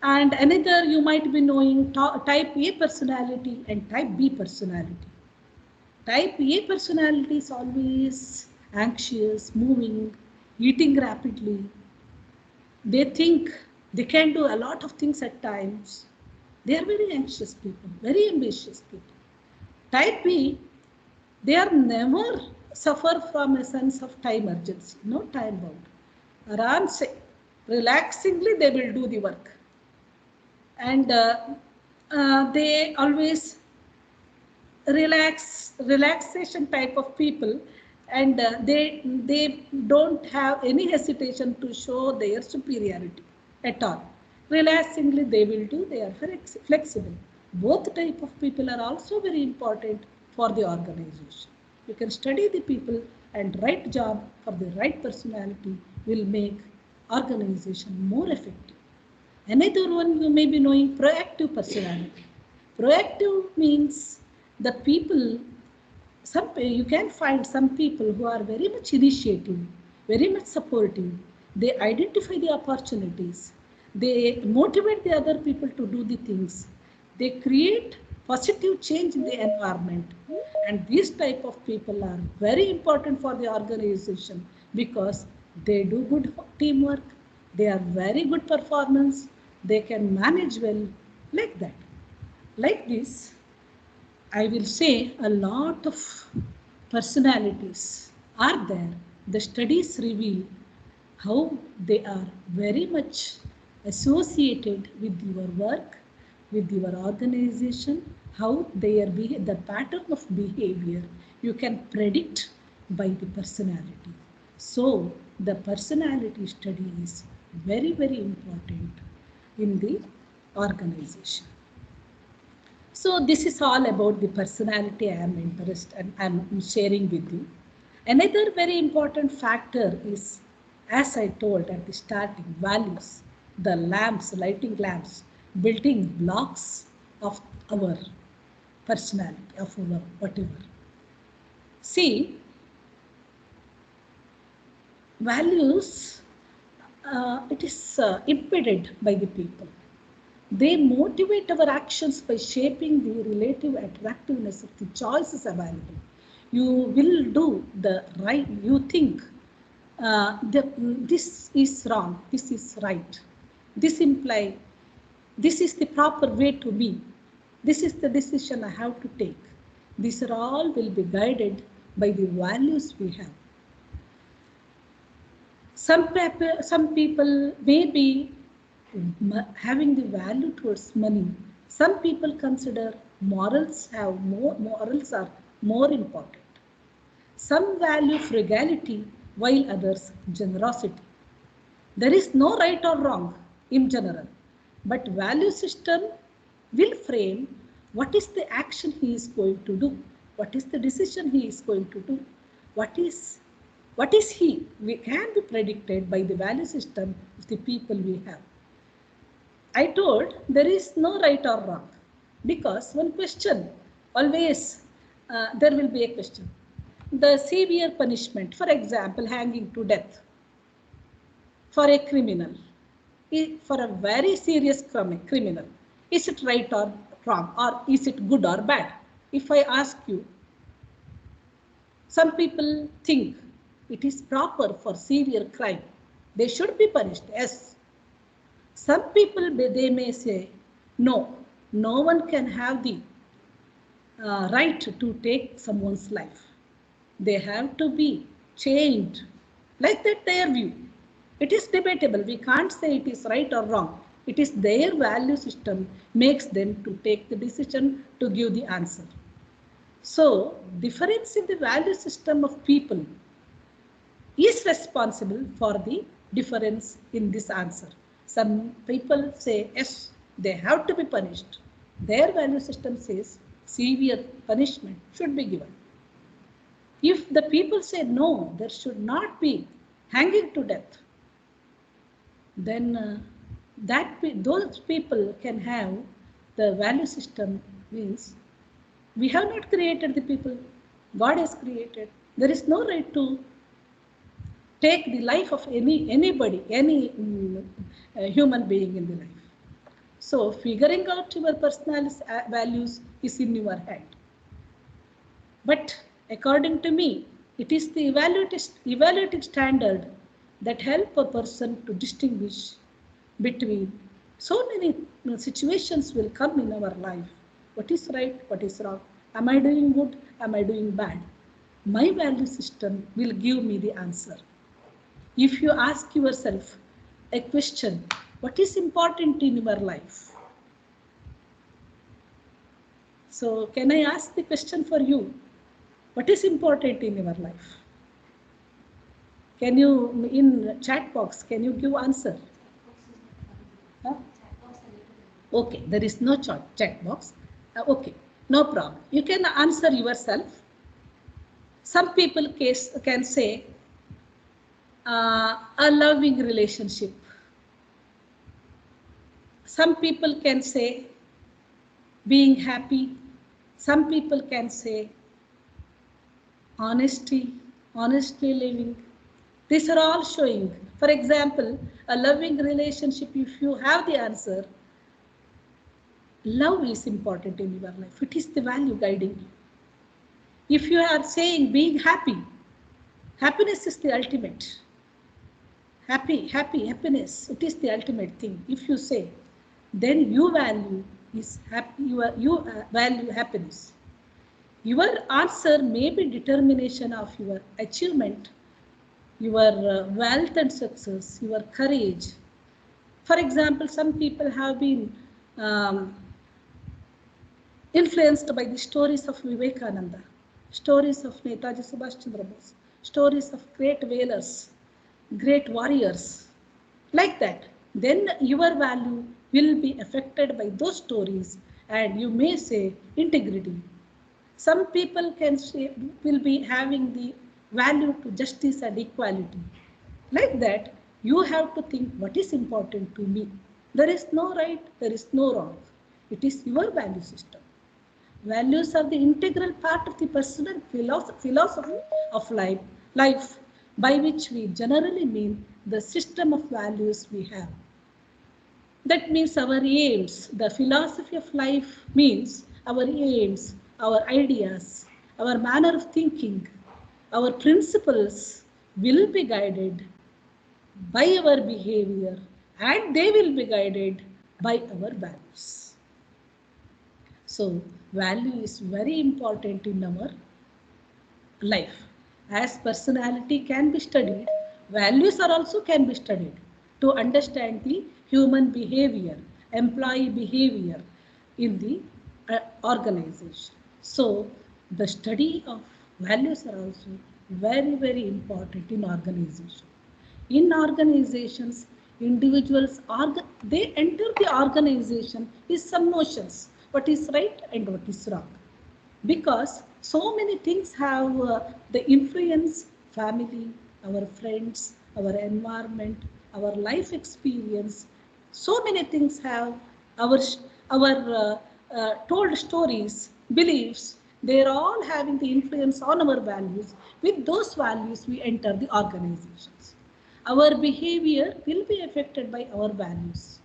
And another you might be knowing type A personality and type B personality. Type A personality is always anxious, moving, eating rapidly. They think they can do a lot of things at times. They are very anxious people, very ambitious people. Type B, they are never suffer from a sense of time urgency, no time bound. Aram se, relaxingly they will do the work. And they always relaxation type of people, and they don't have any hesitation to show their superiority at all. Relaxingly they will do, they are very flexible. Both type of people are also very important for the organization. You can study the people, and right job for the right personality will make organization more effective. Another one you may be knowing, proactive personality. Proactive means the people, you can find some people who are very much initiative, very much supportive. They identify the opportunities. They motivate the other people to do the things. They create positive change in the environment. And these type of people are very important for the organization because they do good teamwork. They are very good performance. They can manage well, like that. Like this, I will say a lot of personalities are there The studies reveal how they are very much associated with your work, with your organization, how the pattern of behavior you can predict by the personality. So the personality study is very, very important in the organization. So this is all about the personality I am interested and I'm sharing with you. Another very important factor is, as I told at the starting, values, the lamps, lighting lamps, building blocks of our personality, of our whatever. See, values, it is impeded by the people. They motivate our actions by shaping the relative attractiveness of the choices available. You will do the right, you think this is wrong, this is right. This implies this is the proper way to be. This is the decision I have to take. These are all will be guided by the values we have. Some people may be having the value towards money. Some people consider morals are more important. Some value frugality while others generosity. There is no right or wrong in general, but value system will frame what is the action he is going to do, what is the decision he is going to do, what is he. We can be predicted by the value system of the people we have. I told there is no right or wrong, because one question always there will be a question. The severe punishment, for example, hanging to death for a criminal, for a very serious criminal, is it right or wrong, or is it good or bad? If I ask you, some people think it is proper for severe crime, they should be punished. Yes. Some people, they may say, no one can have the right to take someone's life. They have to be changed. Like that, their view. It is debatable. We can't say it is right or wrong. It is their value system makes them to take the decision to give the answer. So, difference in the value system of people is responsible for the difference in this answer. Some people say, yes, they have to be punished. Their value system says severe punishment should be given. If the people say, no, there should not be hanging to death, then those people can have the value system means we have not created the people, God has created. There is no right to take the life of anybody, any human being in the life. So figuring out your personal values is in your hand. But according to me, it is the evaluative standard that help a person to distinguish between so many situations will come in our life. What is right, what is wrong? Am I doing good? Am I doing bad? My value system will give me the answer. If you ask yourself a question, what is important in your life? So can I ask the question for you? What is important in your life? Can you, in chat box, can you give answer? Huh? Okay, there is no chat box. Okay, no problem. You can answer yourself. Some people can say a loving relationship. Some people can say being happy. Some people can say honestly living. These are all showing. For example, a loving relationship, if you have the answer, love is important in your life. It is the value guiding you. If you are saying being happy, happiness is the ultimate. Happiness, it is the ultimate thing. If you say, then you value is happy, you value happiness. Your answer may be determination of your achievement your wealth and success, your courage. For example, some people have been influenced by the stories of Vivekananda, stories of Netaji Subhash Chandra Bose, stories of great valors, great warriors, like that. Then your value will be affected by those stories, and you may say integrity. Some people can say, will be having the value to justice and equality. Like that, you have to think what is important to me. There is no right, there is no wrong. It is your value system. Values are the integral part of the personal philosophy of life, by which we generally mean the system of values we have. That means our aims. The philosophy of life means our aims, our ideas, our manner of thinking, our principles will be guided by our behavior, and they will be guided by our values. So value is very important in our life. As personality can be studied, values are also can be studied to understand the human behavior, employee behavior in the organization. So the study of values are also very, very important in organization. In organizations, individuals they enter the organization with some notions, what is right and what is wrong, because so many things have the influence: family, our friends, our environment, our life experience. So many things have our told stories, beliefs. They are all having the influence on our values. With those values, we enter the organizations. Our behavior will be affected by our values.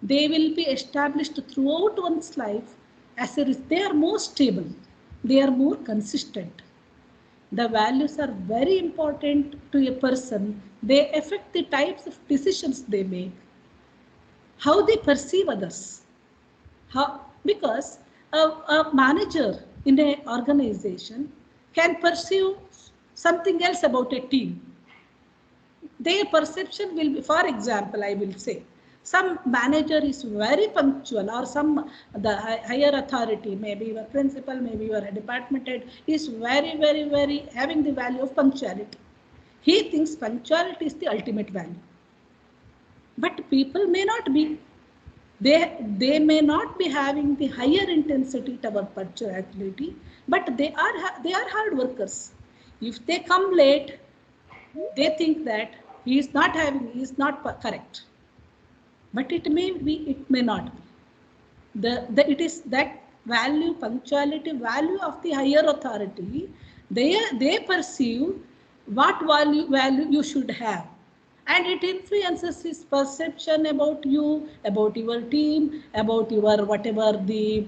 They will be established throughout one's life as a they are more stable, they are more consistent. The values are very important to a person. They affect the types of decisions they make, how they perceive others. Because a manager in an organization can perceive something else about a team. Their perception will be, for example, I will say, some manager is very punctual, or some the higher authority, maybe your principal, maybe your department head, is very, very, very having the value of punctuality. He thinks punctuality is the ultimate value. But people may not be. They may not be having the higher intensity toward punctuality, but they are hard workers. If they come late, they think that he is not correct, but it may be, it may not be. It is that value, punctuality value of the higher authority. They perceive what value you should have, and it influences his perception about you, about your team, about your whatever the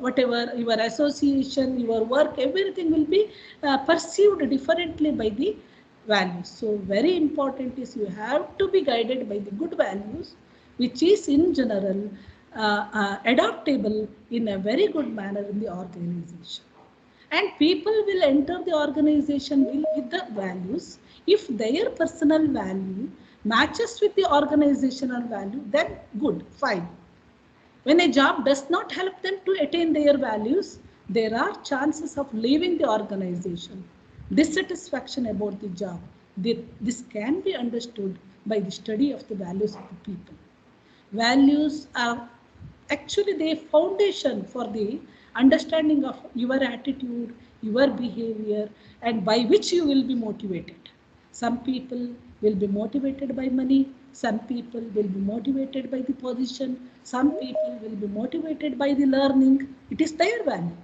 whatever your association, your work, everything will be perceived differently by the values. So very important is you have to be guided by the good values, which is in general adaptable in a very good manner in the organization. And people will enter the organization with the values. If their personal value matches with the organizational value, then good, fine. When a job does not help them to attain their values, there are chances of leaving the organization. Dissatisfaction about the job. This can be understood by the study of the values of the people. Values are actually the foundation for the understanding of your attitude, your behavior, and by which you will be motivated. Some people will be motivated by money, some people will be motivated by the position, some people will be motivated by the learning. It is their value.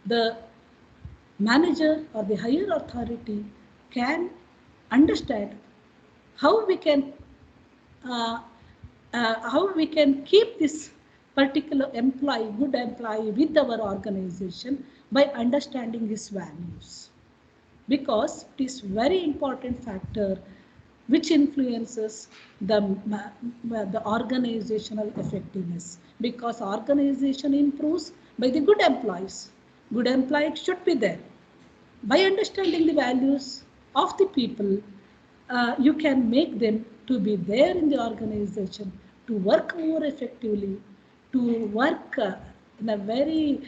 The manager or the higher authority can understand how we can keep this particular employee, good employee, with our organization by understanding his values, because it is very important factor which influences the organizational effectiveness, because organization improves by the good employees. Good employees should be there. by understanding the values of the people, you can make them to be there in the organization, to work more effectively, to work in a very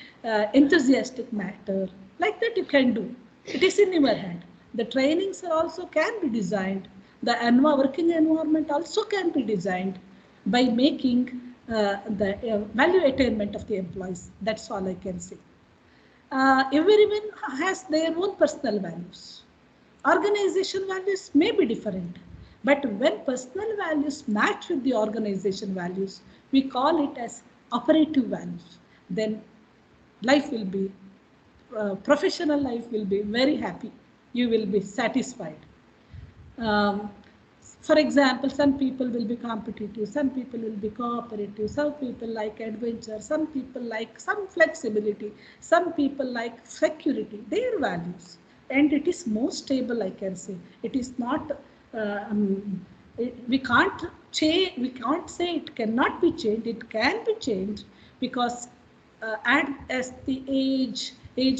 enthusiastic manner. Like that you can do. It is in your hand. The trainings are also can be designed. The working environment also can be designed by making the value attainment of the employees. That's all I can say. Everyone has their own personal values. Organization values may be different, but when personal values match with the organization values, we call it as operative values. Then life will be, professional life will be very happy. You will be satisfied. Um, for example, some people will be competitive, some people will be cooperative, some people like adventure, some people like some flexibility, some people like security, their values. And it is more stable, I can say. It is not, we can't change, we can't say it cannot be changed, it can be changed because as the age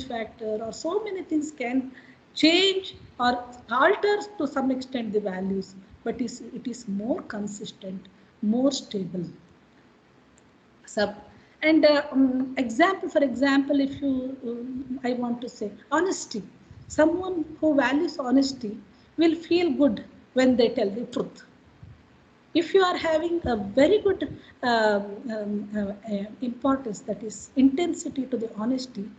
factor or so many things can change or alter to some extent the values, but it is more consistent, more stable. So, and example, for example, if you, I want to say honesty, someone who values honesty will feel good when they tell the truth. If you are having a very good importance, that is intensity to the honesty,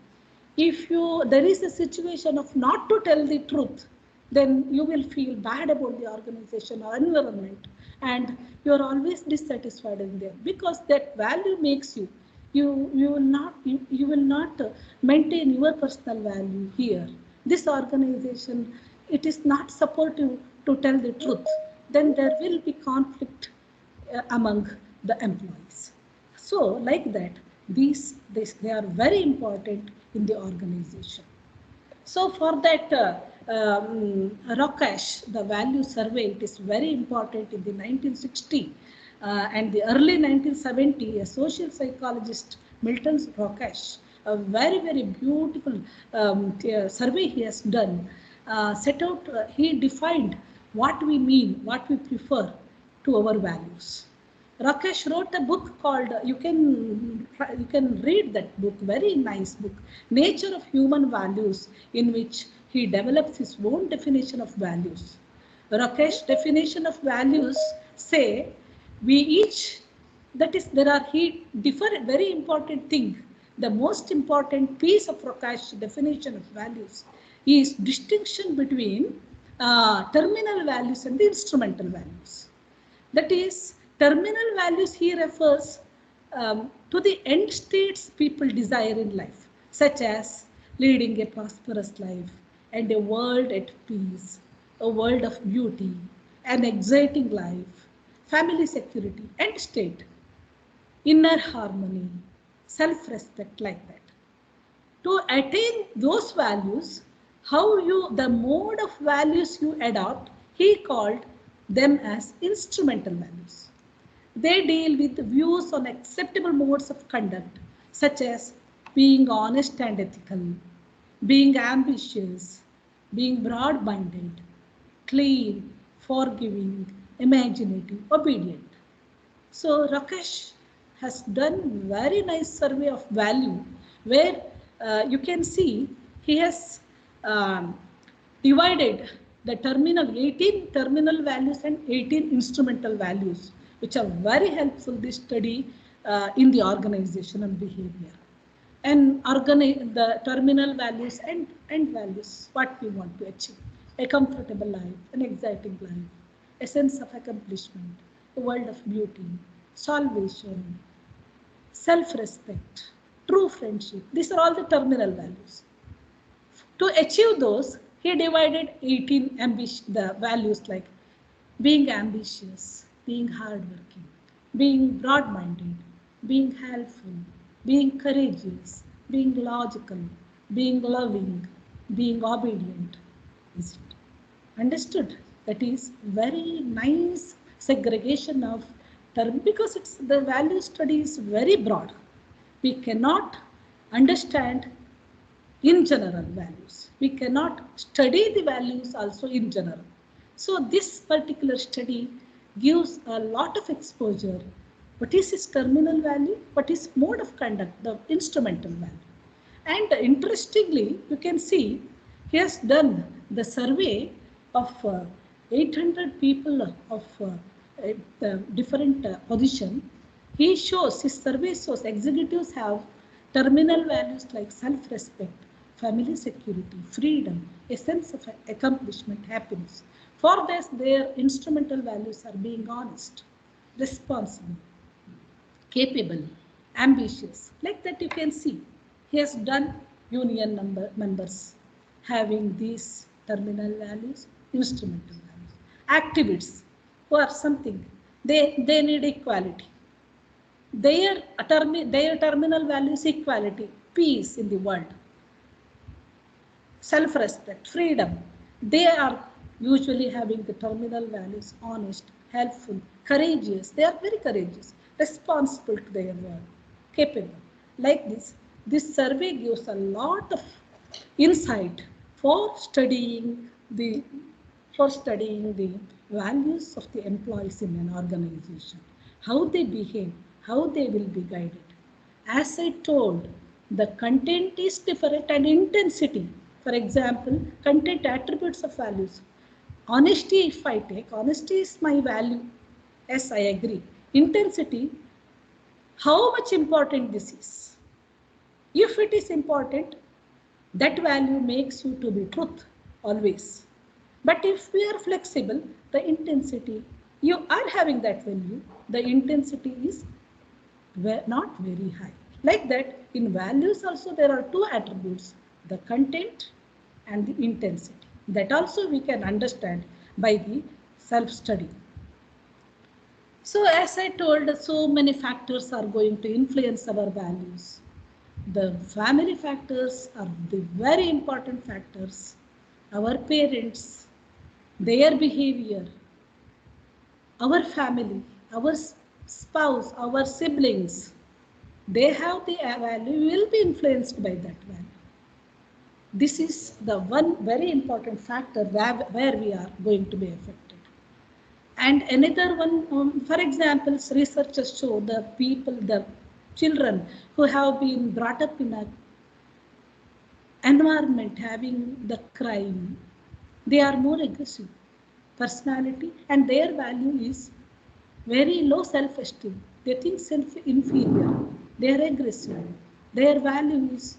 if you there is a situation of not to tell the truth, then you will feel bad about the organization or environment, and you are always dissatisfied in there because that value makes you, you will not, you will not maintain your personal value here. This organization, it is not supportive to tell the truth, then there will be conflict among the employees. So like that, they are very important in the organization. So for that, Rakesh, the value survey, it is very important in the 1960 and the early 1970. A social psychologist, Milton Rakesh, a very, very beautiful survey he has done, set out, he defined what we mean, what we prefer to our values. Rakesh wrote a book called, you can read that book, very nice book, Nature of Human Values, in which he develops his own definition of values. Rakesh's definition of values say, we each, that is, there are, he differ very important thing. The most important piece of Rakesh's definition of values is distinction between terminal values and the instrumental values. That is, terminal values he refers to the end states people desire in life, such as leading a prosperous life and a world at peace, a world of beauty, an exciting life, family security, end state, inner harmony, self-respect, like that. To attain those values, the mode of values you adopt, he called them as instrumental values. They deal with views on acceptable modes of conduct, such as being honest and ethical, being ambitious, being broad-minded, clean, forgiving, imaginative, obedient. So Rakesh has done very nice survey of value where you can see he has divided the 18 terminal values and 18 instrumental values, which are very helpful this study in the organizational behavior. And the terminal values and end values, what we want to achieve. A comfortable life, an exciting life, a sense of accomplishment, a world of beauty, salvation, self-respect, true friendship. These are all the terminal values. To achieve those, he divided 18 the values like being ambitious, being hardworking, being broad-minded, being helpful, being courageous, being logical, being loving, being obedient. Is it understood? That is very nice segregation of term, because it's the value study is very broad. We cannot understand in general values. We cannot study the values also in general. So this particular study gives a lot of exposure. What is his terminal value? What is mode of conduct, the instrumental value? And interestingly, you can see he has done the survey of 800 people of different position. He shows, his survey shows executives have terminal values like self-respect, family security, freedom, a sense of accomplishment, happiness. For this, their instrumental values are being honest, responsible, capable, ambitious. Like that you can see. He has done union members having these terminal values, instrumental values. Activists who are something, they need equality. Their terminal value is equality, peace in the world, self-respect, freedom. They are usually having the terminal values, honest, helpful, courageous. They are very courageous, responsible to their work, capable. Like this survey gives a lot of insight for studying the values of the employees in an organization, how they behave, how they will be guided. As I told, the content is different and intensity. For example, content attributes of values. Honesty, if I take, honesty is my value. Yes, I agree. Intensity, how much important this is. If it is important, that value makes you to be truth always. But if we are flexible, the intensity, you are having that value, the intensity is not very high. Like that, in values also there are two attributes, the content and the intensity. That also we can understand by the self-study. So as I told, so many factors are going to influence our values. The family factors are the very important factors. Our parents, their behavior, our family, our spouse, our siblings, they have the value, will be influenced by that value. This is the one very important factor where we are going to be affected. And another one, for example, researchers show the people, the children who have been brought up in an environment having the crime, they are more aggressive personality and their value is very low self-esteem. They think self-inferior. They are aggressive. Their value is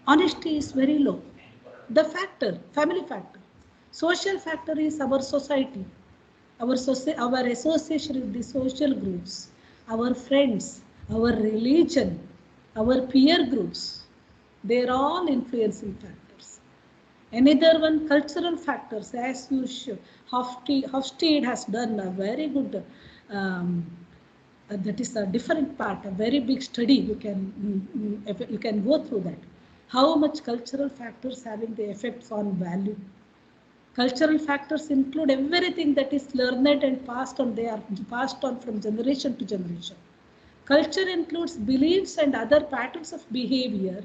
honesty is very low. The factor, family factor. Social factor is our society. Our association with the social groups, our friends, our religion, our peer groups. They are all influencing factors. Another one, cultural factors, as you show. Hofstede has done a very good, that is a different part, a very big study. You can go through that. How much cultural factors having the effects on value. Cultural factors include everything that is learned and passed on. They are passed on from generation to generation. Culture includes beliefs and other patterns of behavior.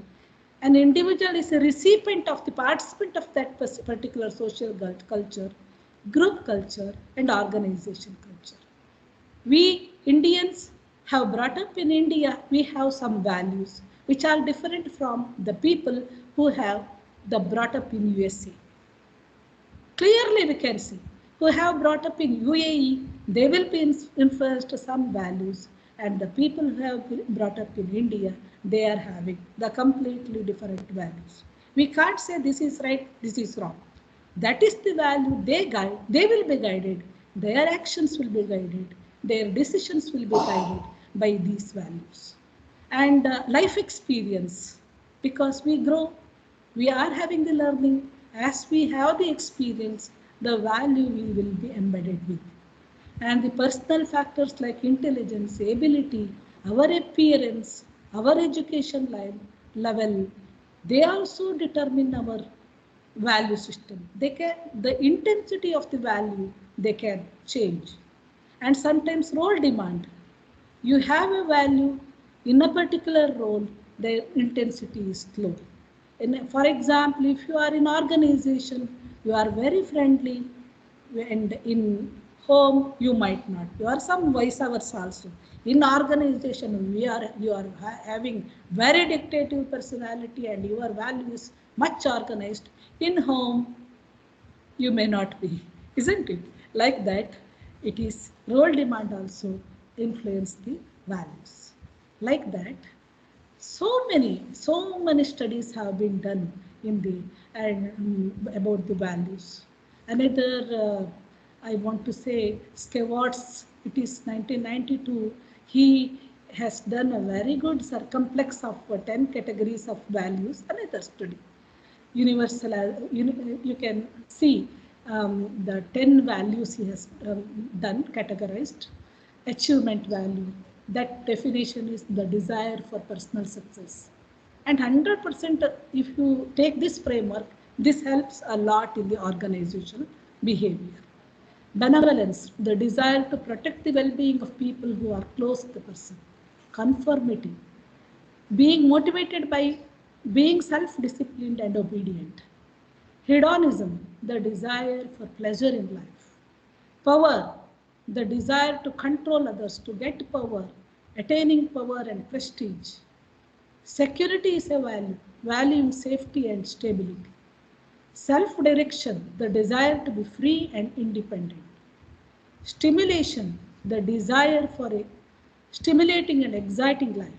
An individual is a recipient of the participant of that particular social culture, group culture, and organization culture. We Indians have brought up in India, we have some values which are different from the people who have brought up in USA. Clearly we can see who have brought up in UAE, they will be influenced some values, and the people who have been brought up in India, they are having the completely different values. We can't say this is right, this is wrong. That is the value they guide, they will be guided, their actions will be guided, their decisions will be guided by these values. And life experience, because we grow, we are having the learning, as we have the experience, the value we will be embedded with. And the personal factors like intelligence, ability, our appearance, our education level, they also determine our value system. The intensity of the value, they can change. And sometimes role demand. You have a value in a particular role, the intensity is low. For example, if you are in organization, you are very friendly, and in home you might not. You are some vice versa also. In organization, you are having very dictative personality and your value is much organized. In home, you may not be, isn't it? Like that, it is role demand also influence the values. Like that, so many studies have been done in the and about the values. Another, I want to say, Skewartz. It is 1992. He has done a very good circumflex of 10 categories of values. Another study, universal. You can see the 10 values he has done, categorized. Achievement value, that definition is the desire for personal success. And 100%, if you take this framework, this helps a lot in the organizational behavior. Benevolence, the desire to protect the well-being of people who are close to the person. Conformity, being motivated by being self-disciplined and obedient. Hedonism, the desire for pleasure in life. Power, the desire to control others, to get power, attaining power and prestige. Security is a value, valuing safety and stability. Self-direction, the desire to be free and independent. Stimulation, the desire for a stimulating and exciting life.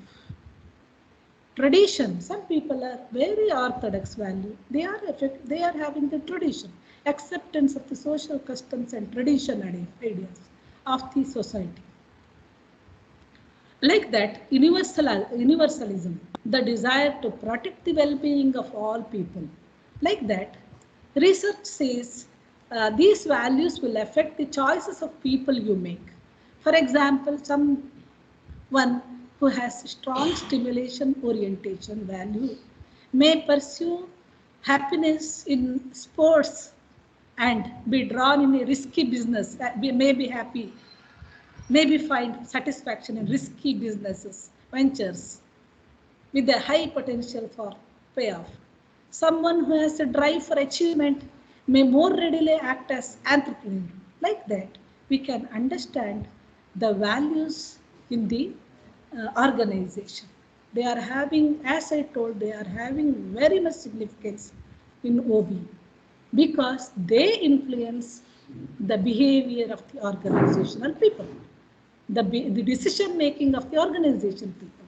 Tradition, some people are very orthodox value. They are having the tradition, acceptance of the social customs and tradition ideas of the society. Like that, universalism, the desire to protect the well-being of all people. Like that, research says these values will affect the choices of people you make. For example, someone who has strong stimulation orientation value may pursue happiness in sports and be drawn in a risky business, may be happy, maybe find satisfaction in risky businesses, ventures with a high potential for payoff. Someone who has a drive for achievement may more readily act as entrepreneur. Like that, we can understand the values in the organization. They are having, as I told, they are having very much significance in OB because they influence the behavior of the organizational people, the decision making of the organization people,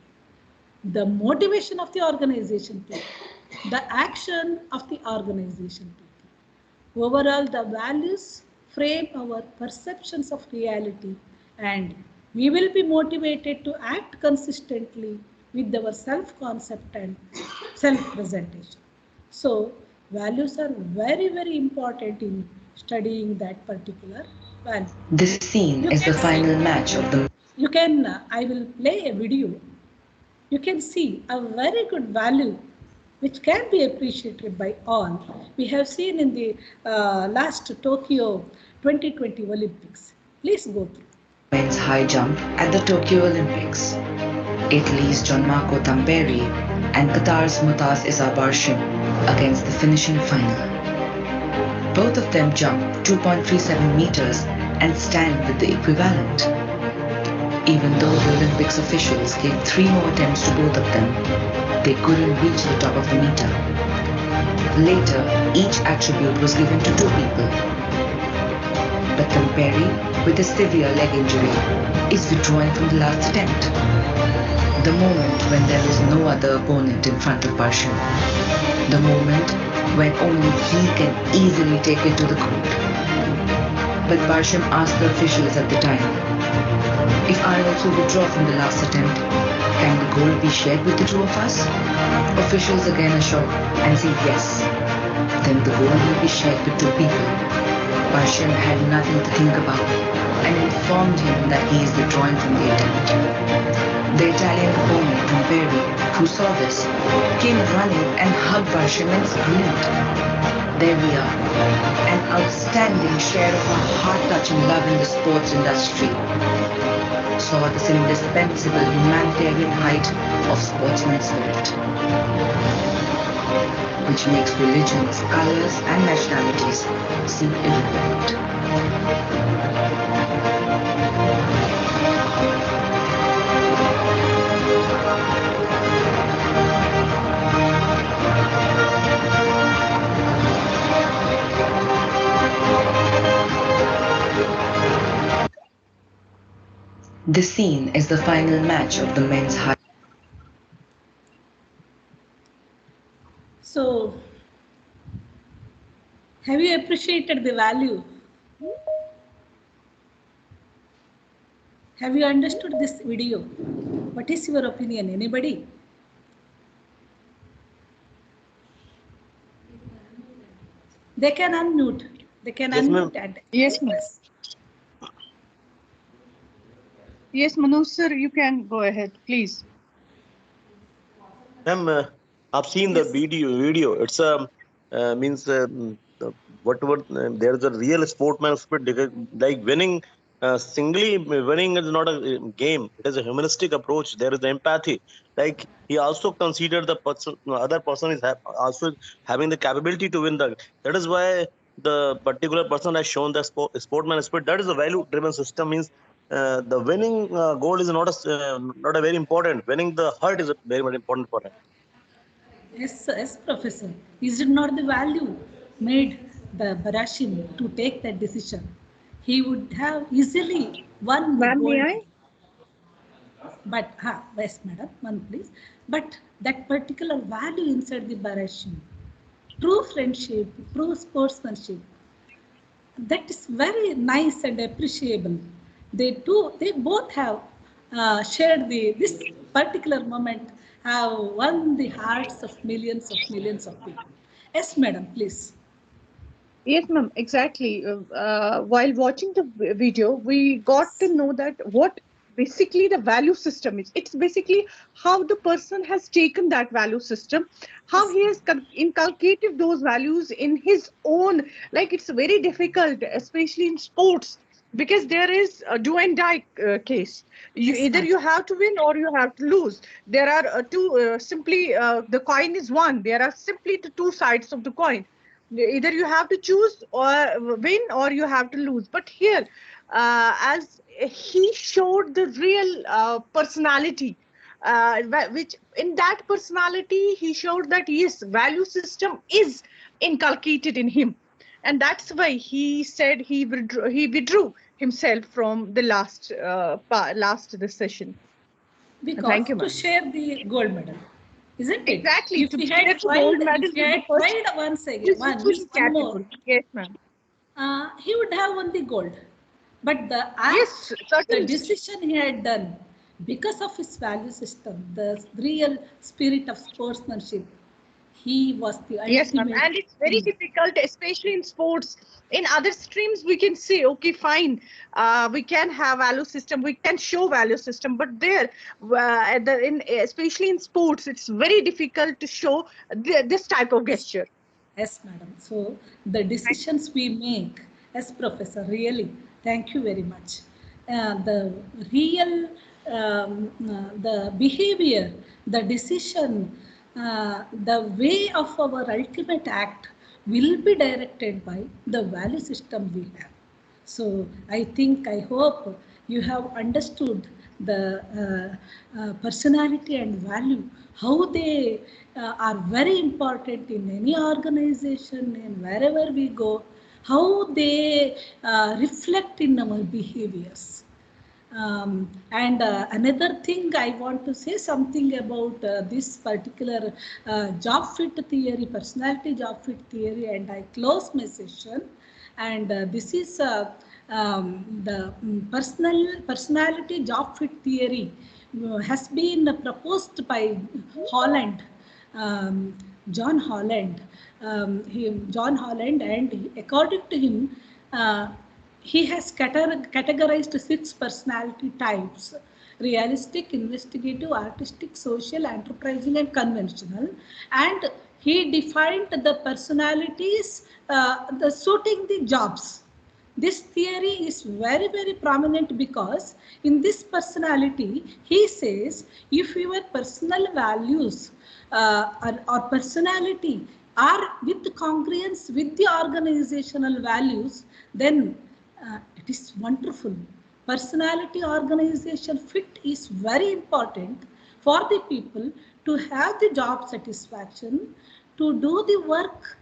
the motivation of the organization people, the action of the organization people. Overall, the values frame our perceptions of reality and we will be motivated to act consistently with our self-concept and self-presentation. So, values are very, very important in studying that particular value. This scene is the final match of the... You can, I will play a video. You can see a very good value which can be appreciated by all. We have seen in the last Tokyo 2020 Olympics. Please go through. Men's high jump at the Tokyo Olympics. Italy's Gianmarco Tamperi and Qatar's Mutaz Issa Barshim against the finishing final. Both of them jump 2.37 meters and stand with the equivalent. Even though the Olympics officials gave 3 more attempts to both of them, they couldn't reach the top of the meter. Later, each attribute was given to 2 people. But Tamperi, with a severe leg injury, is withdrawing from the last attempt. The moment when there is no other opponent in front of Barshim. The moment when only he can easily take it to the court. But Barshim asked the officials at the time, if I also withdraw from the last attempt, can the gold be shared with the 2 of us? Officials again assure and say yes. Then the gold will be shared with 2 people. Barshim had nothing to think about and informed him that he is withdrawing from the attempt. The Italian opponent, Tamperi, who saw this, came running and hugged Barshim and screamed. There we are, an outstanding share of our heart-touching love in the sports industry. Saw this indispensable humanitarian height of sportsman's spirit. which makes religions, colors, and nationalities seem irrelevant. This scene is the final match of the men's high. So, have you appreciated the value? Have you understood this video? What is your opinion? Anybody? They can unmute. They can Yes, unmute ma'am. and Yes, ma'am. Yes, Manoj sir, you can go ahead, please. Ma'am, I've seen the video. It's a means whatever there's a real sportsman spirit. Like winning singly, winning is not a game. It is a humanistic approach. There is empathy. Like he also considered the person, other person is also having the capability to win the. That is why the particular person has shown the sportsman spirit. That is a value-driven system. Means the winning goal is not a very important. Winning the heart is very very important for him. Yes, Professor. Is it not the value made the Barashim to take that decision? He would have easily won the Ma'am, may gold. I? But, yes, madam, one please. But that particular value inside the Barashim, true friendship, true sportsmanship, that is very nice and appreciable. They both have shared this particular moment, have won the hearts of millions of people. Yes, madam, please. Yes, ma'am, exactly. While watching the video, we got to know that what basically the value system is. It's basically how the person has taken that value system, how he has inculcated those values in his own. Like it's very difficult, especially in sports, because there is a do and die case. Either you have to win or you have to lose. There are the coin is one. There are simply the two sides of the coin. Either you have to choose or win or you have to lose. But here, as he showed the real personality, which in that personality he showed that yes, value system is inculcated in him, and that's why he said he withdrew himself from the last this session. Because Thank you, to ma'am. share the gold medal, isn't it? Exactly, If to we share had the gold tried, medal if we with the had person tried once who again, is equally one more, capable. Yes, ma'am. he would have won the gold. But the Yes, act, the certainly. decision he had done, because of his value system, the real spirit of sportsmanship, he was the Yes, ma'am. ultimate. And it's very difficult, especially in sports. In other streams, we can say, okay, fine, we can have value system, we can show value system, but there, especially in sports, it's very difficult to show this type of gesture. Yes, madam. So the decisions we make as professor, really, thank you very much. The real, the behavior, the decision, the way of our ultimate act will be directed by the value system we have. So I hope you have understood the personality and value, how they are very important in any organization and wherever we go, how they reflect in our behaviors. And another thing I want to say something about this particular job fit theory, personality job fit theory, and I close my session. And this is the personality job fit theory has been proposed by Holland, John Holland. John Holland, and according to him, he has categorized 6 personality types: realistic, investigative, artistic, social, enterprising, and conventional. And he defined the personalities the suiting the jobs. This theory is very, very prominent because in this personality, he says if your personal values or personality are with congruence with the organizational values, then it is wonderful. Personality organization fit is very important for the people to have the job satisfaction, to do the work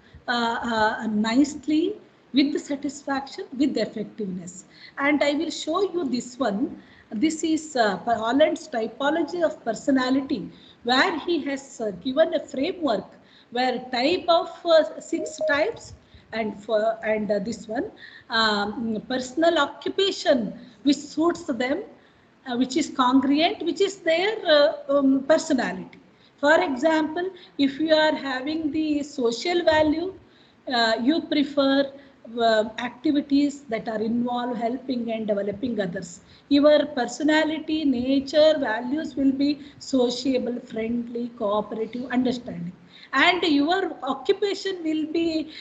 nicely, with the satisfaction, with the effectiveness. And I will show you this one. This is Holland's typology of personality, where he has given a framework where type of 6 types, and this one personal occupation which suits them, which is congruent, which is their personality. For example, if you are having the social value, you prefer activities that are involved helping and developing others. Your personality, nature, values will be sociable, friendly, cooperative, understanding. And your occupation will be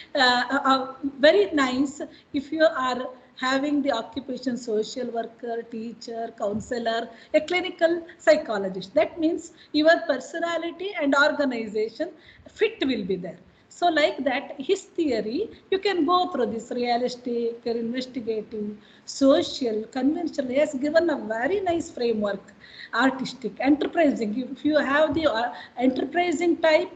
very nice if you are having the occupation social worker, teacher, counselor, a clinical psychologist. That means your personality and organization fit will be there. So like that, his theory, you can go through this realistic, investigative, social, conventional. He has given a very nice framework, artistic, enterprising. If you have the enterprising type,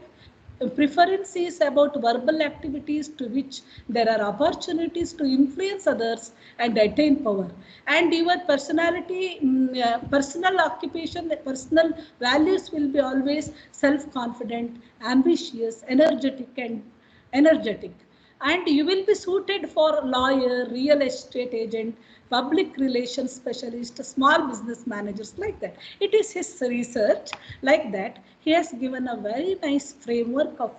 preference is about verbal activities to which there are opportunities to influence others and attain power. And your personality, personal occupation, personal values will be always self-confident, ambitious, energetic. And you will be suited for lawyer, real estate agent, public relations specialist, small business managers, like that. It is his research like that. He has given a very nice framework of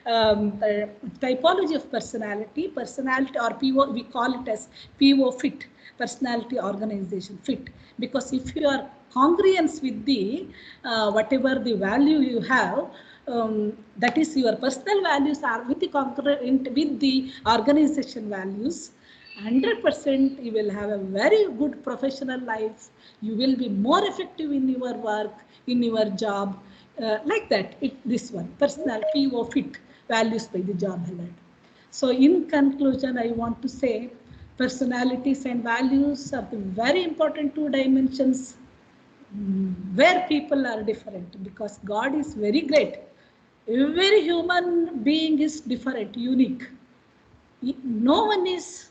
typology of personality, or PO, we call it as PO fit, personality organization fit. Because if you are congruence with the whatever the value you have, that is your personal values are with the congruent with the organization values, 100% you will have a very good professional life. You will be more effective in your work, in your job, like that. This one, personal PO fit, values by the job alert. So in conclusion, I want to say personalities and values are the very important 2 dimensions where people are different, because God is very great. Every human being is different, unique. No one is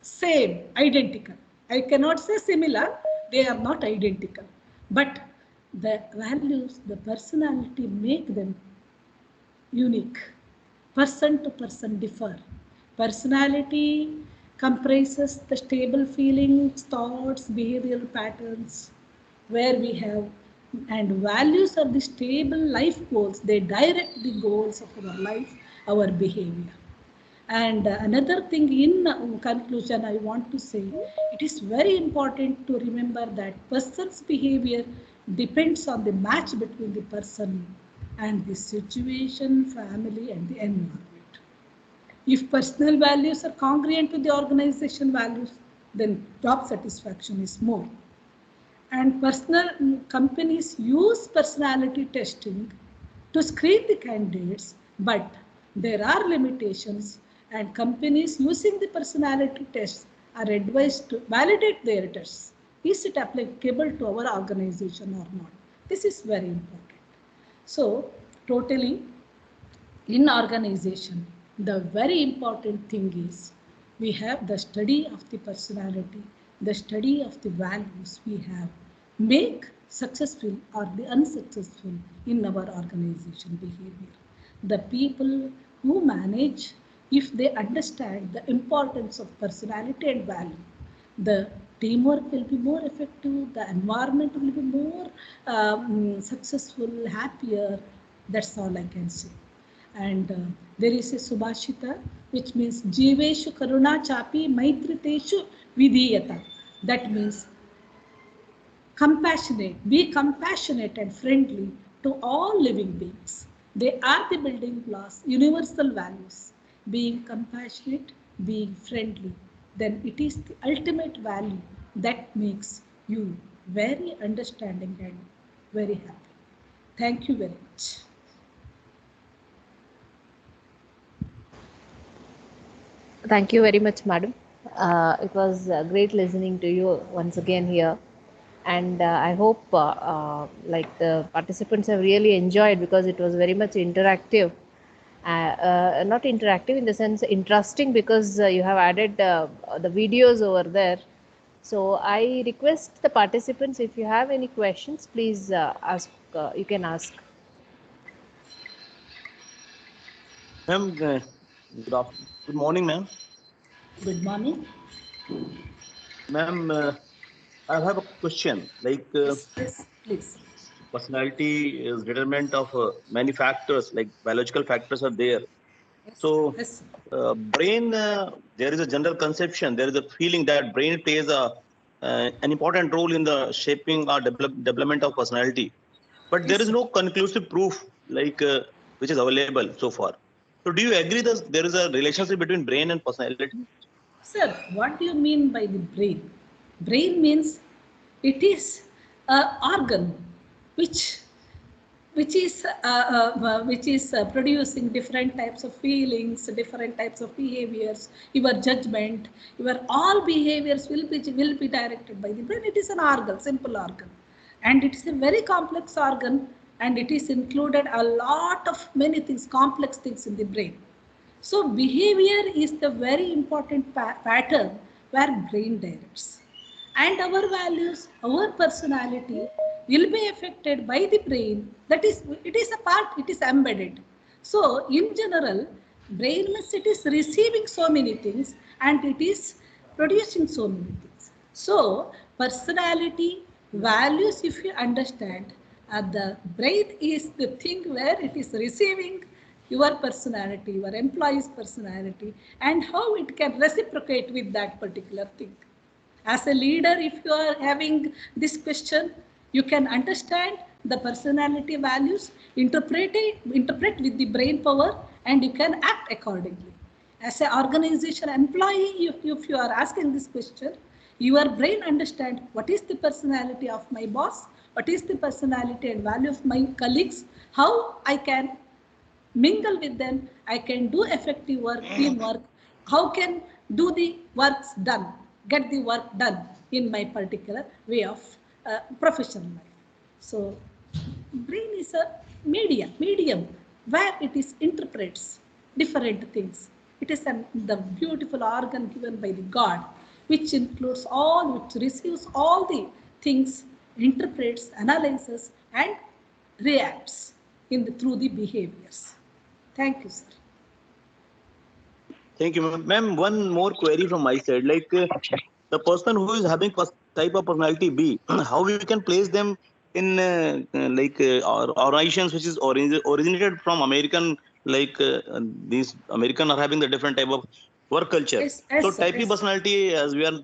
same, identical. I cannot say similar, they are not identical. But the values, the personality make them unique. Person to person differ. Personality comprises the stable feelings, thoughts, behavioral patterns, where we have, and values are the stable life goals. They direct the goals of our life, our behavior. And another thing in conclusion, I want to say, it is very important to remember that person's behavior depends on the match between the person and the situation, family, and the environment. If personal values are congruent with the organization values, then job satisfaction is more. And personal companies use personality testing to screen the candidates, but there are limitations, and companies using the personality tests are advised to validate their tests. Is it applicable to our organization or not? This is very important. So totally, in organization, the very important thing is we have the study of the personality, the study of the values we have make successful or the unsuccessful in our organization behavior. The people who manage, if they understand the importance of personality and value, the teamwork will be more effective, the environment will be more successful, happier. That's all I can say. And there is a Subhashita, which means Jiveshu Karuna Chapi Maitriteshu Vidhiyata. That means compassionate, be compassionate and friendly to all living beings. They are the building blocks, universal values. Being compassionate, being friendly, then it is the ultimate value that makes you very understanding and very happy. Thank you very much. Thank you very much, madam. It was great listening to you once again here. And I hope like the participants have really enjoyed, because it was very much interactive. Not interactive in the sense interesting, because you have added the videos over there. So I request the participants, if you have any questions, please ask. You can ask. Ma'am, good morning, ma'am. Good morning. Ma'am, I have a question. Like Yes, please. personality is determinant of many factors, like biological factors are there. So Yes. brain, there is a general conception, there is a feeling that brain plays an important role in the shaping or development of personality. But there is no conclusive proof like which is available so far. So do you agree that there is a relationship between brain and personality? Sir, what do you mean by the brain? Brain means it is an organ which which is producing different types of feelings, different types of behaviors, your judgment, your all behaviors will be directed by the brain. It is an organ, simple organ, and it is a very complex organ, and it is included a lot of many things, complex things in the brain. So behavior is the very important pattern where brain directs. And our values, our personality will be affected by the brain. That is, it is a part, it is embedded. So in general, brain means it is receiving so many things and it is producing so many things. So personality, values, if you understand, the brain is the thing where it is receiving your personality, your employee's personality, and how it can reciprocate with that particular thing. As a leader, if you are having this question, you can understand the personality values, interpret with the brain power, and you can act accordingly. As an organization employee, if you are asking this question, your brain understand what is the personality of my boss, what is the personality and value of my colleagues, how I can mingle with them, I can do effective work, teamwork, how can do the works done, get the work done in my particular way of professional life. So brain is a medium where it is interprets different things. It is the beautiful organ given by the God, which includes all, which receives all the things, interprets, analyzes, and reacts through the behaviors. Thank you, sir. Thank you, ma'am. One more query from my side. Like the person who is having type of personality B, how we can place them in organizations which is originated from American, like these American are having the different type of work culture. So Yes, sir. type B Yes. personality, as we are,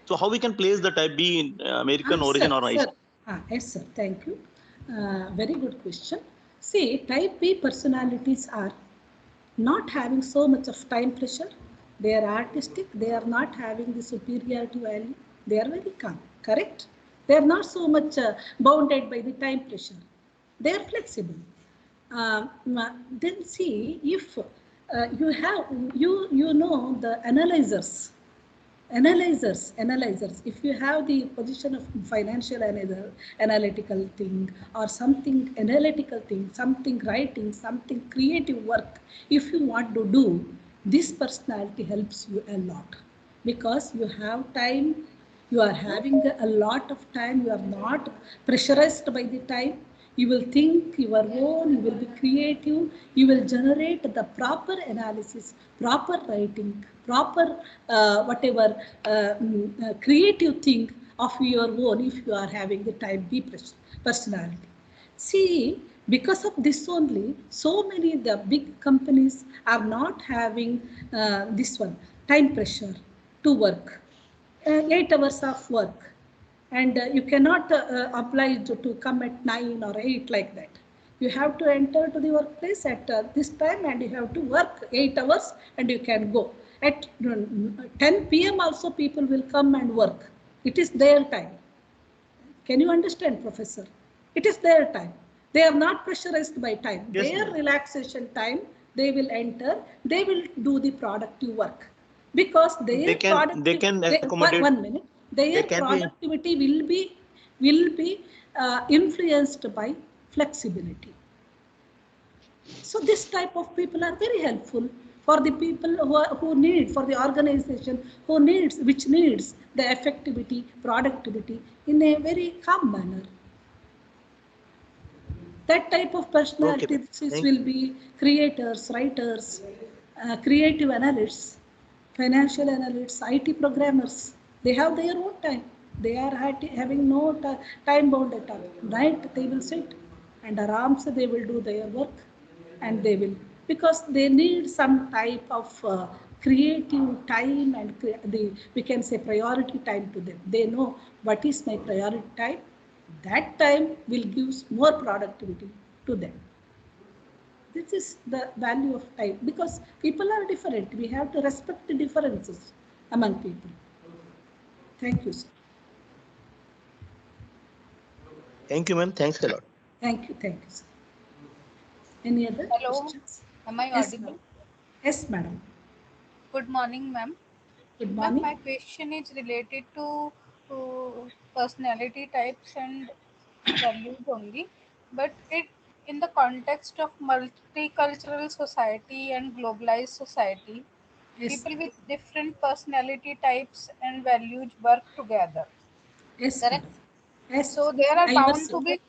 so how we can place the type B in American origin Sir. organization? Yes, sir. Thank you. Very good question. See, type B personalities are not having so much of time pressure. They are artistic. They are not having the superiority value. They are very calm. Correct? They are not so much bounded by the time pressure. They are flexible. Then see if you know the analyzers, if you have the position of financial analytical thing or something analytical thing, something writing, something creative work, if you want to do, this personality helps you a lot, because you have time, you are having a lot of time, you are not pressurized by the time, you will think your own, you will be creative, you will generate the proper analysis, proper writing, proper whatever creative thing of your own, if you are having the type B personality. See, because of this only, so many the big companies are not having this one, time pressure to work, 8 hours of work, and you cannot apply to come at 9 or 8 like that. You have to enter to the workplace at this time and you have to work 8 hours and you can go. At 10 p.m. also people will come and work. It is their time. Can you understand, Professor? It is their time. They are not pressurized by time. Yes, Their relaxation time, they will enter, they will do the productive work. Because their they can accommodate. 1 minute, their can productivity will be influenced by flexibility. So this type of people are very helpful for the people who need, for the organization which needs the effectivity, productivity in a very calm manner. That type of personalities will be creators, writers, creative analysts, financial analysts, IT programmers. They have their own time. They are having no time bound at all. Night they will sit and arams they will do their work, and they will, because they need some type of creative time, and we can say priority time to them. They know what is my priority time. That time will give more productivity to them. This is the value of time, because people are different. We have to respect the differences among people. Thank you, sir. Thank you, ma'am. Thanks a lot. Thank you, sir. Any other questions? Am I audible? Yes, madam. Good morning, ma'am. Good morning. My question is related to personality types and values only, but it in the context of multicultural society and globalized society, Yes. people with different personality types and values work together. Yes, correct? Yes. So there are bound to be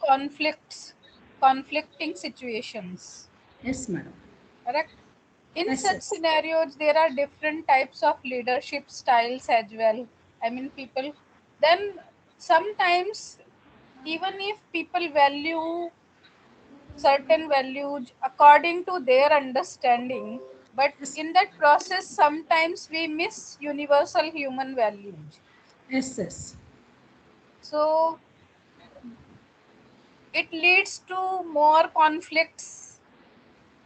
conflicting situations. Yes, madam. Correct? In such scenarios, there are different types of leadership styles as well. I mean, people, then sometimes, even if people value certain values according to their understanding, but in that process, sometimes we miss universal human values. Yes. So it leads to more conflicts.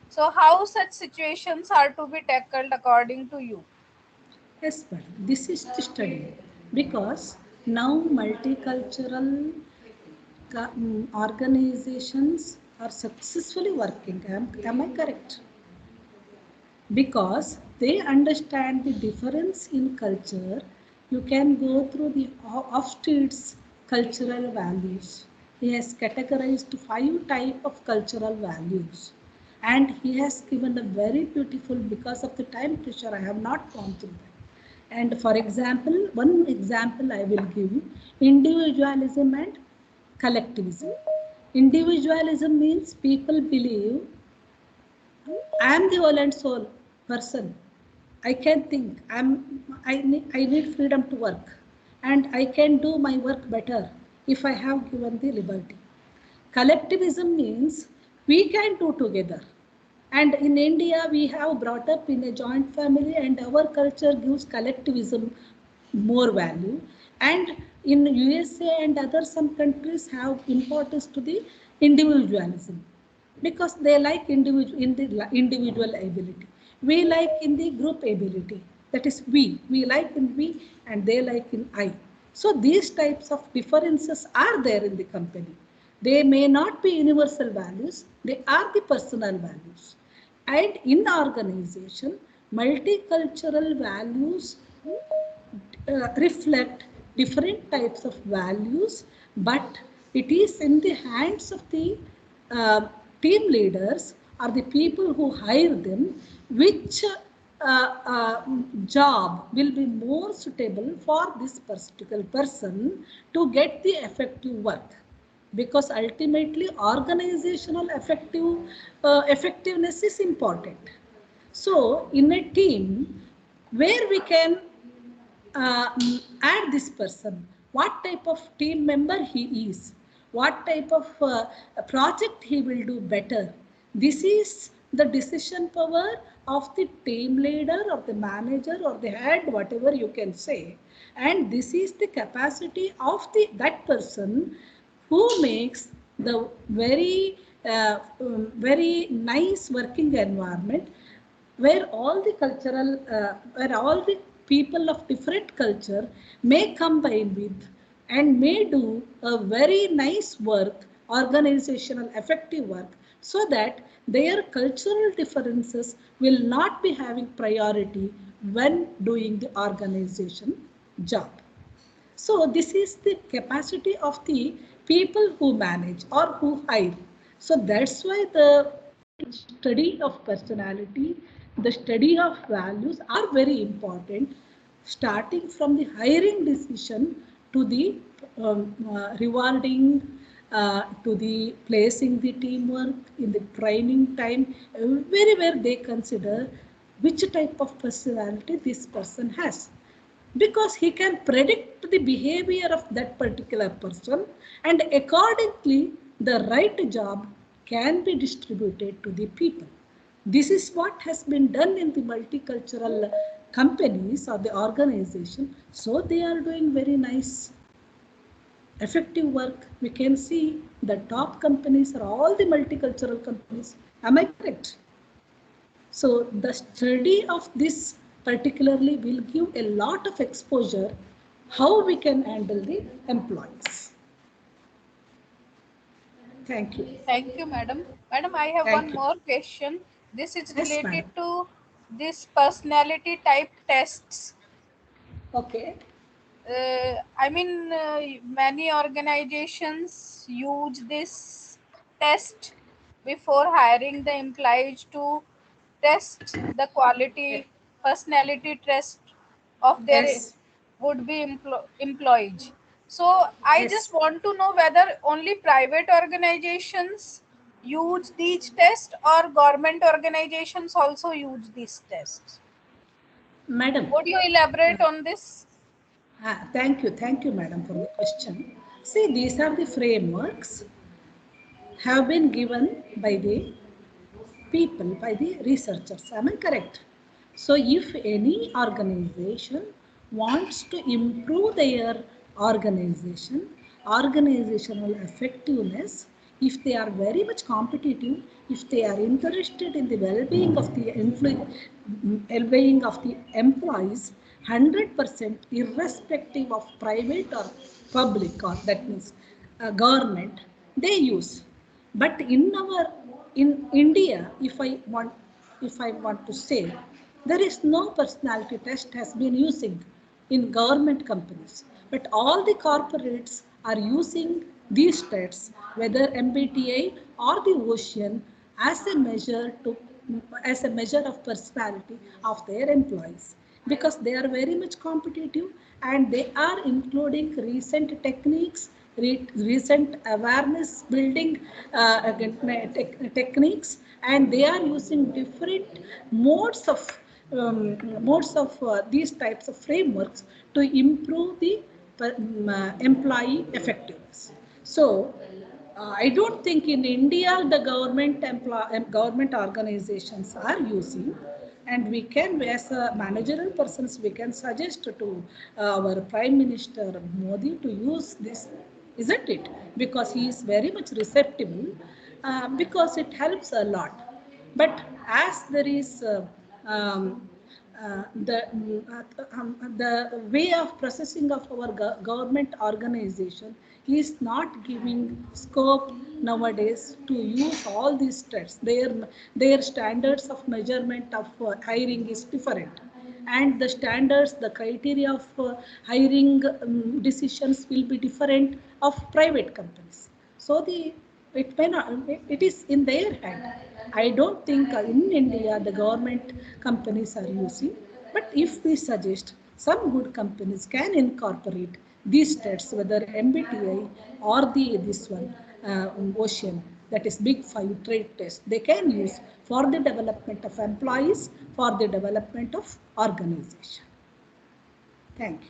So how such situations are to be tackled according to you? Yes, madam. This is the study, because now multicultural organizations are successfully working. Am I correct? Because they understand the difference in culture. You can go through the Hofstede's cultural values. He has categorized 5 types of cultural values, and he has given a very beautiful, because of the time pressure I have not gone through that. And for example, one example I will give you: individualism and collectivism. Individualism means people believe I am the whole and soul person. I can think. I need freedom to work, and I can do my work better if I have given the liberty. Collectivism means we can do together. And in India, we have brought up in a joint family, and our culture gives collectivism more value. And in USA and other some countries have importance to the individualism, because they like individual ability. We like in the group ability. That is we like in we, and they like in I. So these types of differences are there in the company. They may not be universal values, they are the personal values. And in organization, multicultural values reflect different types of values, but it is in the hands of the team leaders or the people who hire them, which job will be more suitable for this particular person to get the effective work. Because ultimately organizational effectiveness is important. So in a team where we can add this person, what type of team member he is, what type of project he will do better. This is the decision power of the team leader or the manager or the head, whatever you can say. And this is the capacity of that person who makes the very nice working environment. where all the cultural, where all the people of different culture may combine with and may do a very nice work, organizational effective work, so that their cultural differences will not be having priority when doing the organization job. So this is the capacity of the people who manage or who hire. So that's why the study of personality, the study of values are very important, starting from the hiring decision to the rewarding, to the placing the teamwork in the training time, everywhere they consider which type of personality this person has, because he can predict the behavior of that particular person, and accordingly the right job can be distributed to the people. This is what has been done in the multicultural companies or the organization. So they are doing very nice effective work. We can see the top companies are all the multicultural companies. Am I correct? So the study of this particularly will give a lot of exposure how we can handle the employees. Thank you. Thank you, madam. Madam, I have one more question. This is Yes, related madam. to this personality type tests. Okay. I mean, many organizations use this test before hiring the employees to test the quality, personality test of their Yes. would-be employees. So I Yes. just want to know whether only private organizations use these tests or government organizations also use these tests. Madam. Would you elaborate on this? Thank you, madam, for the question. See, these are the frameworks have been given by the people, by the researchers. Am I correct? So if any organization wants to improve their organization, organizational effectiveness, if they are very much competitive, if they are interested in the well-being of the well-being of the employees, 100% irrespective of private or public, or that means government, they use. But in India, if I want to say, there is no personality test has been using in government companies, but all the corporates are using these tests, whether MBTI or the Ocean, as a measure to as a measure of personality of their employees, because they are very much competitive, and they are including recent techniques, recent awareness building techniques, and they are using different modes of these types of frameworks to improve the employee effectiveness. So I don't think in India the government organizations are using, and we can, as a managerial persons, we can suggest to our Prime Minister Modi to use this, isn't it? Because he is very much receptive, because it helps a lot. But as there is the way of processing of our government organization is not giving scope nowadays to use all these tests. Their standards of measurement of hiring is different, and the standards, the criteria of hiring decisions will be different of private companies. So it may not, it is in their hand. I don't think in India the government companies are using, but if we suggest, some good companies can incorporate these tests, whether MBTI or this one, Ocean, that is Big Five trade test, they can use for the development of employees, for the development of organization. Thank you.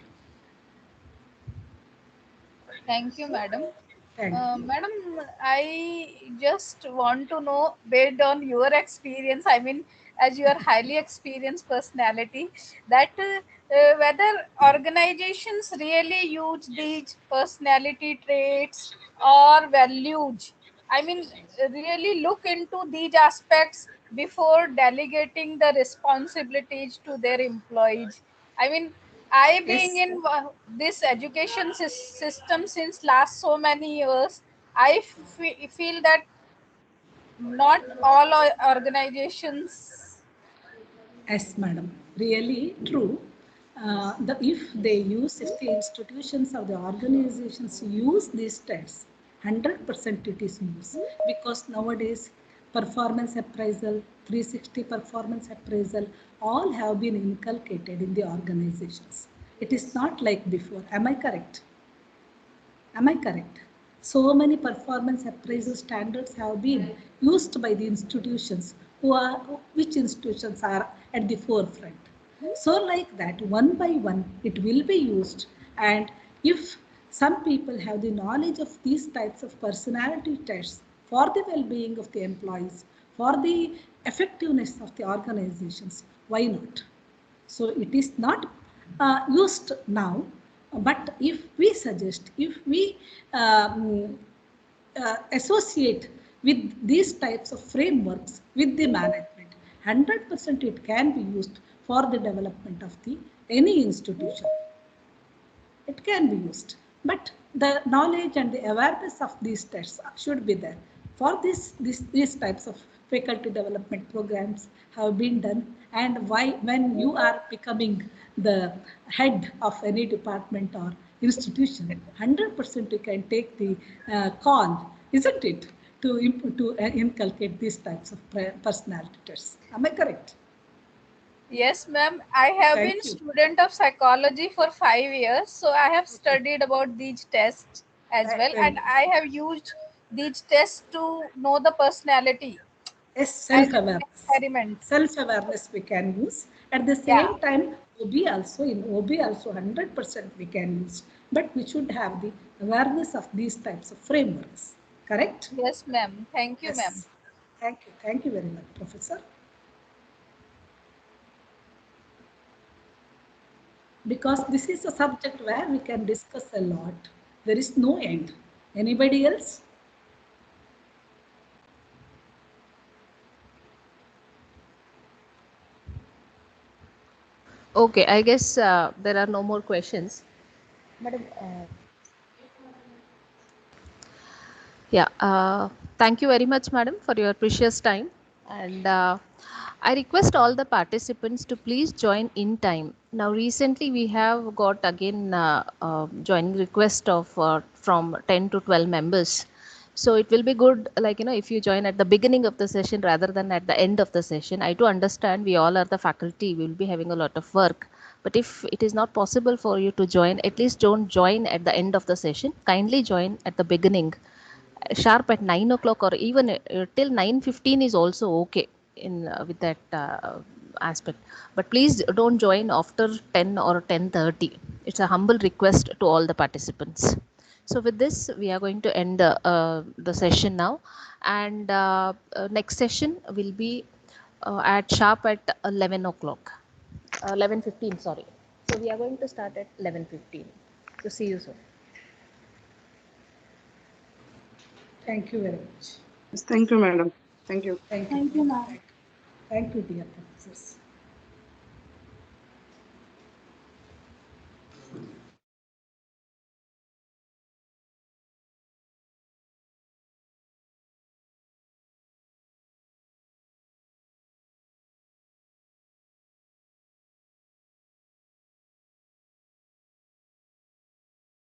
Thank you, madam. Thank you. Madam, I just want to know, based on your experience, I mean, as you are highly experienced personality, that whether organizations really use these personality traits or values I mean, really look into these aspects before delegating the responsibilities to their employees. I mean, I being Yes. in this education system since last so many years, I feel that not all organizations. Yes, madam. Really true. If the institutions or the organizations use these tests, 100% it is used, because nowadays performance appraisal, 360 performance appraisal, all have been inculcated in the organizations. It is not like before. Am I correct? Am I correct? So many performance appraisal standards have been used by the institutions which institutions are at the forefront. So like that, one by one, it will be used. And if some people have the knowledge of these types of personality tests for the well-being of the employees, for the effectiveness of the organizations, why not? So it is not used now, but if we suggest, if we associate with these types of frameworks with the management, 100% it can be used for the development of the any institution. It can be used, but the knowledge and the awareness of these tests should be there. For these types of faculty development programs have been done, and why, when you are becoming the head of any department or institution, 100% you can take the call, isn't it, to inculcate these types of personality tests. Am I correct? Yes, ma'am. I have been Thank you. student of psychology for 5 years, so I have studied about these tests as well, and I have used these tests to know the personality Yes, and self-awareness. experiments. Self-awareness we can use. At the Yeah. same time, OB also 100% we can use. But we should have the awareness of these types of frameworks. Correct? Yes, ma'am. Thank you, ma'am. Yes. Thank you. Thank you very much, Professor. Because this is a subject where we can discuss a lot. There is no end. Anybody else? Okay, I guess there are no more questions. Madam, yeah, thank you very much, madam, for your precious time. And I request all the participants to please join in time. Now, recently we have got again joining request of from 10 to 12 members. So it will be good, like, if you join at the beginning of the session rather than at the end of the session. I do understand we all are the faculty, we will be having a lot of work. But if it is not possible for you to join, at least don't join at the end of the session. Kindly join at the beginning sharp at 9 o'clock, or even till 9:15 is also okay in with that aspect. But please don't join after 10 or 10:30. It's a humble request to all the participants. So with this, we are going to end the session now, and next session will be at sharp at 11 o'clock, 11:15, sorry. So we are going to start at 11:15. So see you soon. Thank you very much. Thank you, madam. Thank you. Thank you. Thank you, ma'am. Thank you, dear professors.